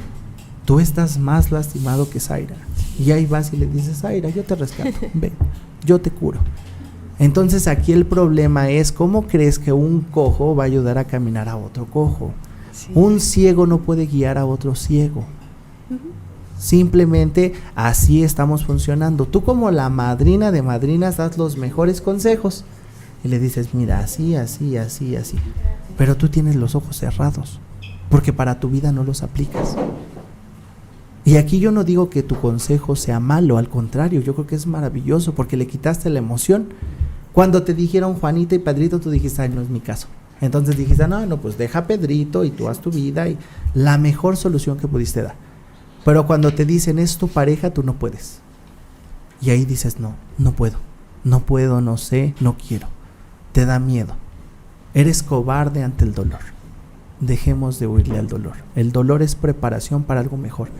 Tú estás más lastimado que Zaira. Y ahí vas y le dices, Zaira, yo te rescato, ven, yo te curo. Entonces aquí el problema es, ¿cómo crees que un cojo va a ayudar a caminar a otro cojo? Sí. Un ciego no puede guiar a otro ciego. Simplemente así estamos funcionando. Tú como la madrina de madrinas das los mejores consejos y le dices, mira, así, así, así, así. Pero tú tienes los ojos cerrados porque para tu vida no los aplicas. Y aquí yo no digo que tu consejo sea malo, al contrario, yo creo que es maravilloso porque le quitaste la emoción. Cuando te dijeron Juanita y Pedrito, tú dijiste, ay, no es mi caso. Entonces dijiste, no, pues deja a Pedrito y tú haz tu vida, y la mejor solución que pudiste dar. Pero cuando te dicen, es tu pareja, tú no puedes. Y ahí dices, no puedo, no sé, no quiero. Te da miedo. Eres cobarde ante el dolor. Dejemos de huirle al dolor. El dolor es preparación para algo mejor.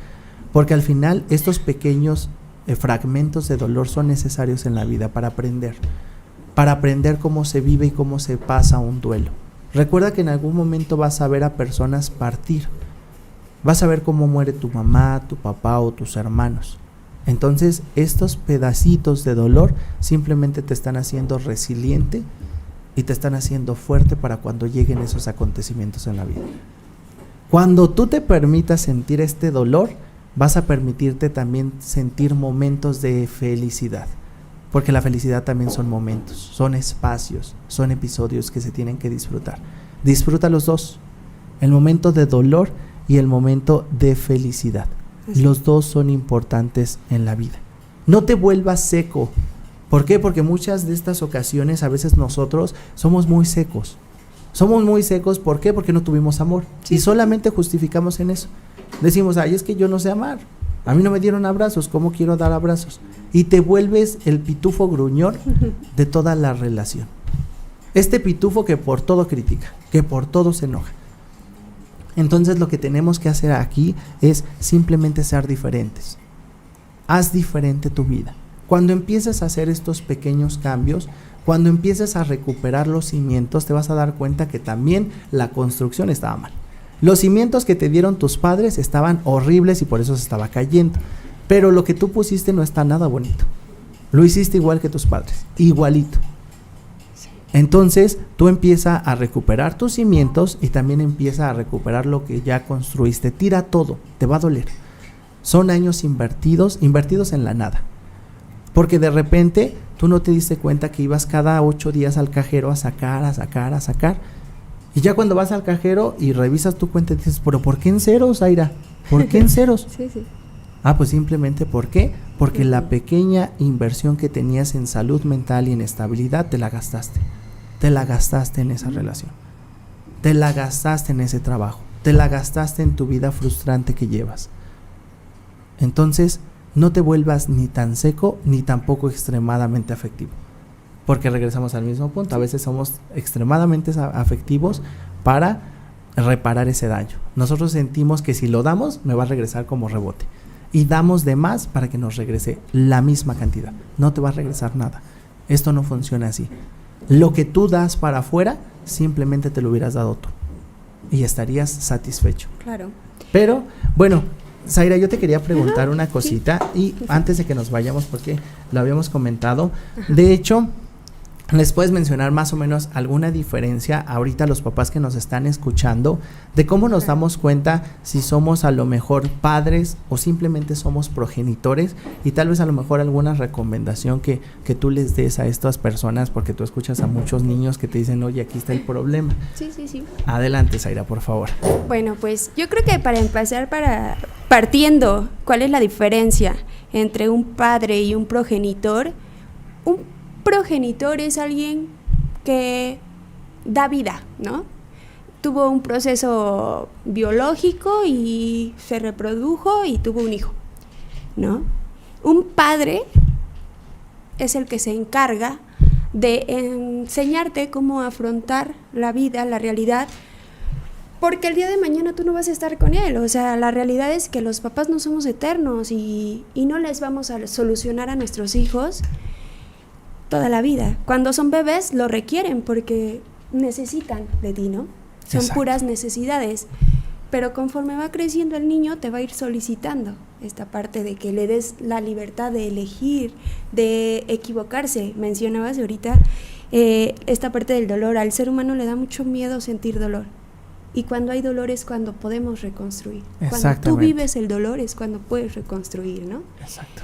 Porque al final estos pequeños fragmentos de dolor son necesarios en la vida para aprender cómo se vive y cómo se pasa un duelo. Recuerda que en algún momento vas a ver a personas partir. Vas a ver cómo muere tu mamá, tu papá o tus hermanos. Entonces estos pedacitos de dolor simplemente te están haciendo resiliente y te están haciendo fuerte para cuando lleguen esos acontecimientos en la vida. Cuando tú te permitas sentir este dolor, vas a permitirte también sentir momentos de felicidad. Porque la felicidad también son momentos, son espacios, son episodios que se tienen que disfrutar. Disfruta los dos, el momento de dolor y el momento de felicidad. Los dos son importantes en la vida. No te vuelvas seco. ¿Por qué? Porque muchas de estas ocasiones a veces nosotros somos muy secos. Somos muy secos, ¿por qué? Porque no tuvimos amor. Sí. Y solamente justificamos en eso. Decimos, ay, es que yo no sé amar. A mí no me dieron abrazos, ¿cómo quiero dar abrazos? Y te vuelves el pitufo gruñón de toda la relación. Este pitufo que por todo critica, que por todo se enoja. Entonces lo que tenemos que hacer aquí es simplemente ser diferentes. Haz diferente tu vida. Cuando empieces a hacer estos pequeños cambios, cuando empieces a recuperar los cimientos, te vas a dar cuenta que también la construcción estaba mal. Los cimientos que te dieron tus padres estaban horribles y por eso se estaba cayendo. Pero lo que tú pusiste no está nada bonito. Lo hiciste igual que tus padres, igualito. Entonces tú empiezas a recuperar tus cimientos y también empieza a recuperar lo que ya construiste. Tira todo, te va a doler. Son años invertidos en la nada. Porque de repente tú no te diste cuenta que ibas cada 8 días al cajero a sacar. Y ya cuando vas al cajero y revisas tu cuenta dices, ¿pero por qué en ceros, Zaira? ¿Por qué en ceros? Sí. Pues simplemente ¿por qué? Porque la pequeña inversión que tenías en salud mental y en estabilidad te la gastaste. Te la gastaste en esa relación. Te la gastaste en ese trabajo. Te la gastaste en tu vida frustrante que llevas. Entonces, no te vuelvas ni tan seco ni tampoco extremadamente afectivo. Porque regresamos al mismo punto. A veces somos extremadamente afectivos para reparar ese daño. Nosotros sentimos que si lo damos, me va a regresar como rebote. Y damos de más para que nos regrese la misma cantidad. No te va a regresar nada. Esto no funciona así. Lo que tú das para afuera, simplemente te lo hubieras dado tú. Y estarías satisfecho. Claro. Pero, bueno, Zaira, yo te quería preguntar una cosita. Sí. Y antes de que nos vayamos, porque lo habíamos comentado. De hecho, ¿les puedes mencionar más o menos alguna diferencia ahorita los papás que nos están escuchando de cómo nos damos cuenta si somos a lo mejor padres o simplemente somos progenitores? Y tal vez a lo mejor alguna recomendación que tú les des a estas personas, porque tú escuchas a muchos niños que te dicen, oye, aquí está el problema. Sí. Adelante, Zaira, por favor. Bueno, pues yo creo que para empezar, partiendo, ¿cuál es la diferencia entre un padre y un progenitor? Un progenitor es alguien que da vida, ¿no? Tuvo un proceso biológico y se reprodujo y tuvo un hijo, ¿no? Un padre es el que se encarga de enseñarte cómo afrontar la vida, la realidad, Porque el día de mañana tú no vas a estar con él. O sea, la realidad es que los papás no somos eternos y no les vamos a solucionar a nuestros hijos toda la vida. Cuando son bebés lo requieren porque necesitan de ti, ¿no? Son Exacto. puras necesidades. Pero conforme va creciendo el niño te va a ir solicitando esta parte de que le des la libertad de elegir, de equivocarse. Mencionabas ahorita esta parte del dolor. Al ser humano le da mucho miedo sentir dolor. Y cuando hay dolor es cuando podemos reconstruir. Cuando tú vives el dolor es cuando puedes reconstruir, ¿no? Exacto.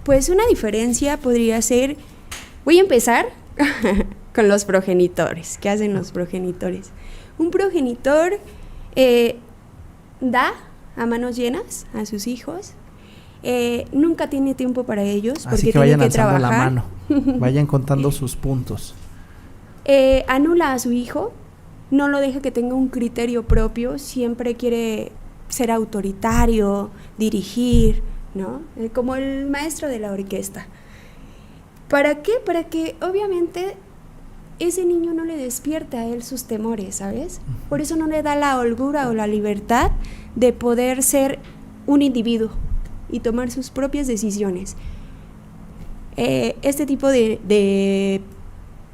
Pues una diferencia podría ser, voy a empezar con los progenitores. ¿Qué hacen los progenitores? Un progenitor da a manos llenas a sus hijos, nunca tiene tiempo para ellos porque Así que vayan tiene que alzando trabajar. la mano, vayan contando sus puntos. Anula a su hijo, no lo deja que tenga un criterio propio, siempre quiere ser autoritario, dirigir, ¿no? Como el maestro de la orquesta. ¿Para qué? Para que obviamente ese niño no le despierte a él sus temores, ¿sabes? Por eso no le da la holgura o la libertad de poder ser un individuo y tomar sus propias decisiones. Este tipo de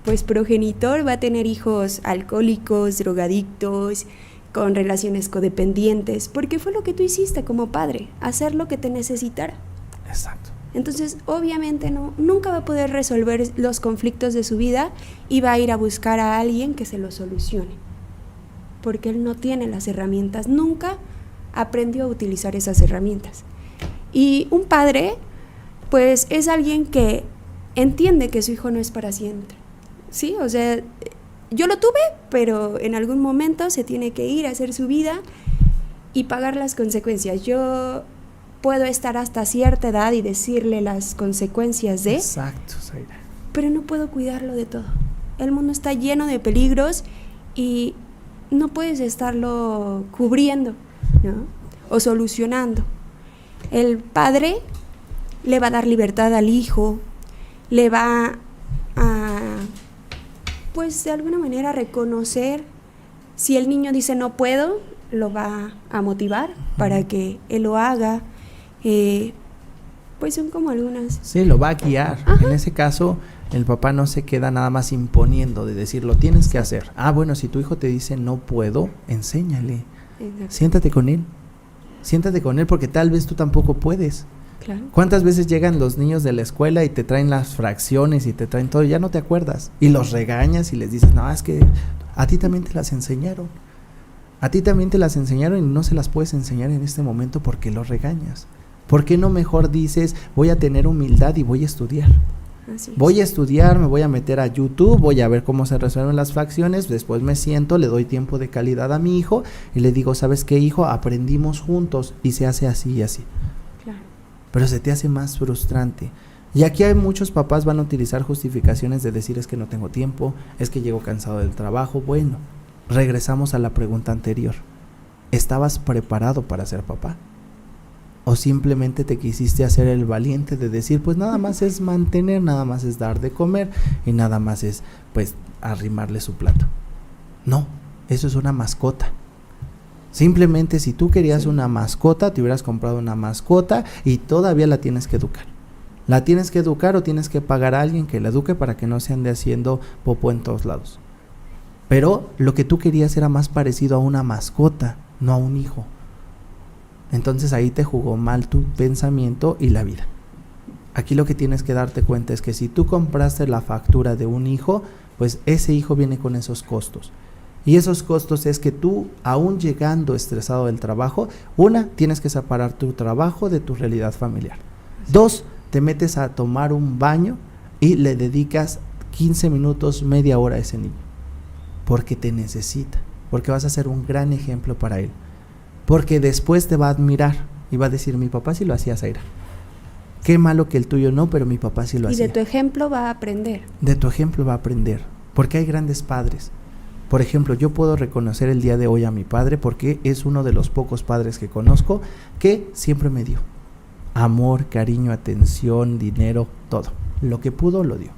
pues progenitor va a tener hijos alcohólicos, drogadictos, con relaciones codependientes, porque fue lo que tú hiciste como padre, hacer lo que te necesitara. Exacto. Entonces, obviamente nunca va a poder resolver los conflictos de su vida y va a ir a buscar a alguien que se lo solucione, porque él no tiene las herramientas, nunca aprendió a utilizar esas herramientas. Y un padre, pues, es alguien que entiende que su hijo no es para siempre, ¿sí? O sea, yo lo tuve, pero en algún momento se tiene que ir a hacer su vida y pagar las consecuencias. Yo puedo estar hasta cierta edad y decirle las consecuencias de... Exacto, Zaira. Pero no puedo cuidarlo de todo. El mundo está lleno de peligros y no puedes estarlo cubriendo, ¿no? O solucionando. El padre le va a dar libertad al hijo, le va a, pues de alguna manera, reconocer. Si el niño dice no puedo, lo va a motivar para que él lo haga. Pues son como algunas... Sí, lo va a guiar. Ajá. En ese caso, el papá no se queda nada más imponiendo de decir, lo tienes que hacer. Ah, bueno, si tu hijo te dice no puedo, enséñale. Exacto. Siéntate con él. Siéntate con él porque tal vez tú tampoco puedes. Claro. ¿Cuántas veces llegan los niños de la escuela y te traen las fracciones y te traen todo y ya no te acuerdas? Y los regañas y les dices, no, es que a ti también te las enseñaron. A ti también te las enseñaron y no se las puedes enseñar en este momento porque los regañas. ¿Por qué no mejor dices, voy a tener humildad y voy a estudiar? Así es. Voy a estudiar, me voy a meter a YouTube, voy a ver cómo se resuelven las fracciones, después me siento, le doy tiempo de calidad a mi hijo y le digo, ¿sabes qué, hijo? Aprendimos juntos y se hace así y así. Claro. Pero se te hace más frustrante. Y aquí hay muchos papás van a utilizar justificaciones de decir es que no tengo tiempo, es que llego cansado del trabajo. Bueno, regresamos a la pregunta anterior. ¿Estabas preparado para ser papá? ¿O simplemente te quisiste hacer el valiente de decir, pues nada más es mantener, nada más es dar de comer y nada más es, pues, arrimarle su plato? No, eso es una mascota. Simplemente si tú querías una mascota, te hubieras comprado una mascota y todavía la tienes que educar. La tienes que educar o tienes que pagar a alguien que la eduque para que no se ande haciendo popó en todos lados. Pero lo que tú querías era más parecido a una mascota, no a un hijo. Entonces ahí te jugó mal tu pensamiento y la vida. Aquí lo que tienes que darte cuenta es que si tú compraste la factura de un hijo, pues ese hijo viene con esos costos. Y esos costos es que tú, aún llegando estresado del trabajo, una, tienes que separar tu trabajo de tu realidad familiar. Dos, te metes a tomar un baño y le dedicas 15 minutos, media hora a ese niño. Porque te necesita, porque vas a ser un gran ejemplo para él. Porque después te va a admirar y va a decir, mi papá sí lo hacía, Zaira. Qué malo que el tuyo no, pero mi papá sí lo hacía. Y de tu ejemplo va a aprender. De tu ejemplo va a aprender, porque hay grandes padres. Por ejemplo, yo puedo reconocer el día de hoy a mi padre porque es uno de los pocos padres que conozco que siempre me dio amor, cariño, atención, dinero, todo. Lo que pudo lo dio.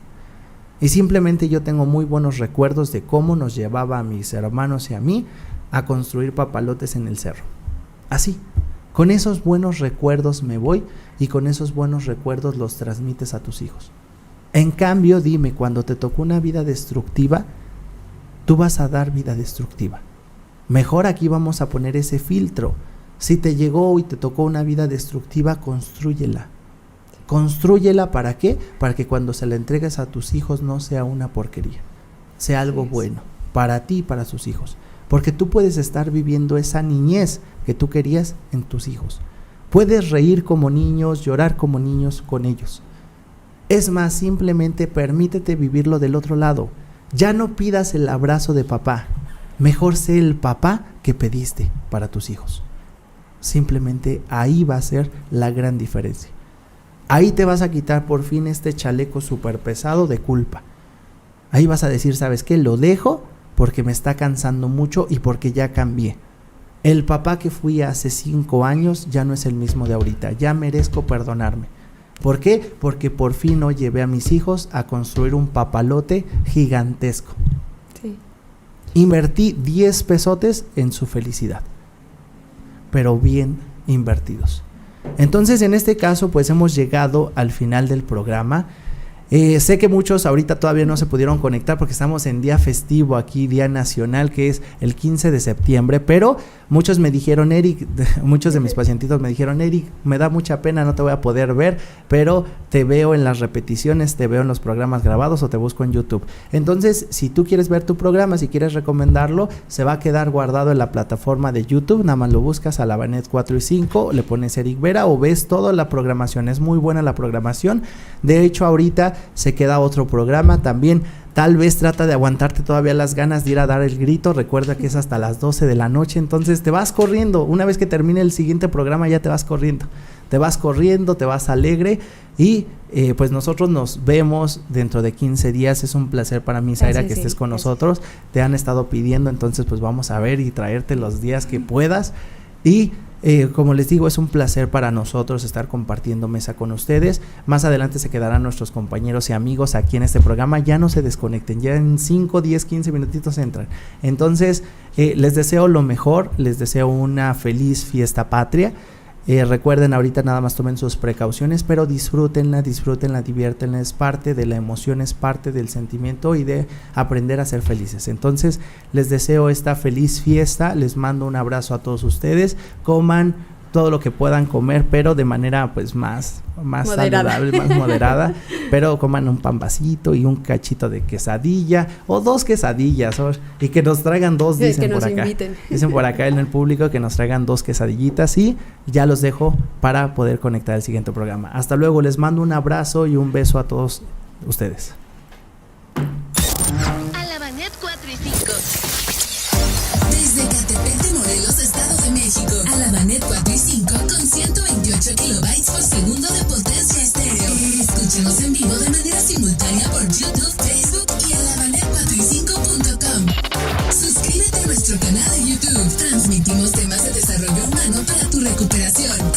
Y simplemente yo tengo muy buenos recuerdos de cómo nos llevaba a mis hermanos y a mí a construir papalotes en el cerro. Así, con esos buenos recuerdos me voy y con esos buenos recuerdos los transmites a tus hijos. En cambio, dime, cuando te tocó una vida destructiva, tú vas a dar vida destructiva. Mejor aquí vamos a poner ese filtro. Si te llegó y te tocó una vida destructiva, constrúyela. Constrúyela, ¿para qué? Para que cuando se la entregues a tus hijos no sea una porquería, sea algo bueno para ti y para sus hijos. Porque tú puedes estar viviendo esa niñez que tú querías en tus hijos. Puedes reír como niños, llorar como niños con ellos. Es más, simplemente permítete vivirlo del otro lado. Ya no pidas el abrazo de papá. Mejor sé el papá que pediste para tus hijos. Simplemente ahí va a ser la gran diferencia. Ahí te vas a quitar por fin este chaleco súper pesado de culpa. Ahí vas a decir, ¿sabes qué? Lo dejo porque me está cansando mucho y porque ya cambié. El papá que fui hace 5 años ya no es el mismo de ahorita. Ya merezco perdonarme. ¿Por qué? Porque por fin hoy llevé a mis hijos a construir un papalote gigantesco. Sí. Invertí 10 pesotes en su felicidad, pero bien invertidos. Entonces, en este caso, pues hemos llegado al final del programa. Sé que muchos ahorita todavía no se pudieron conectar porque estamos en día festivo aquí, día nacional, que es el 15 de septiembre, pero muchos me dijeron, Eric, muchos de mis pacientitos me dijeron, Eric, me da mucha pena, no te voy a poder ver, pero te veo en las repeticiones, te veo en los programas grabados o te busco en YouTube. Entonces, si tú quieres ver tu programa, si quieres recomendarlo, se va a quedar guardado en la plataforma de YouTube, nada más lo buscas a Alabanet 4 y 5, le pones Eric Vera o ves toda la programación, es muy buena la programación. De hecho, ahorita se queda otro programa también. Tal vez trata de aguantarte todavía las ganas de ir a dar el grito. Recuerda que es hasta las 12 de la noche, entonces te vas corriendo. Una vez que termine el siguiente programa ya te vas corriendo. Te vas corriendo, te vas alegre y pues nosotros nos vemos dentro de 15 días. Es un placer para mí, Zaira, que estés con nosotros. Te han estado pidiendo, entonces pues vamos a ver y traerte los días que puedas. Y como les digo, es un placer para nosotros estar compartiendo mesa con ustedes. Más adelante se quedarán nuestros compañeros y amigos aquí en este programa. Ya no se desconecten, ya en 5, 10, 15 minutitos entran. Entonces les deseo lo mejor, les deseo una feliz fiesta patria. Recuerden, ahorita nada más tomen sus precauciones, pero disfrútenla, diviértenla, es parte de la emoción, es parte del sentimiento y de aprender a ser felices. Entonces, les deseo esta feliz fiesta, les mando un abrazo a todos ustedes, coman todo lo que puedan comer, pero de manera pues más saludable, más moderada, pero coman un pan vasito y un cachito de quesadilla o 2 quesadillas, y que nos traigan 2, dicen por acá. Inviten. Dicen por acá en el público que nos traigan 2 quesadillitas y ya los dejo para poder conectar el siguiente programa. Hasta luego, les mando un abrazo y un beso a todos ustedes. Alabanet 4 y 5. Desde Catepec de Morelos, Estado de México. Alabanet 4 y 5 con 128 kilobytes por segundo de potencia estéreo. Escúchenos en vivo de manera simultánea por YouTube, Facebook y alabanet4y5.com. Suscríbete a nuestro canal de YouTube. Transmitimos temas de desarrollo humano para tu recuperación.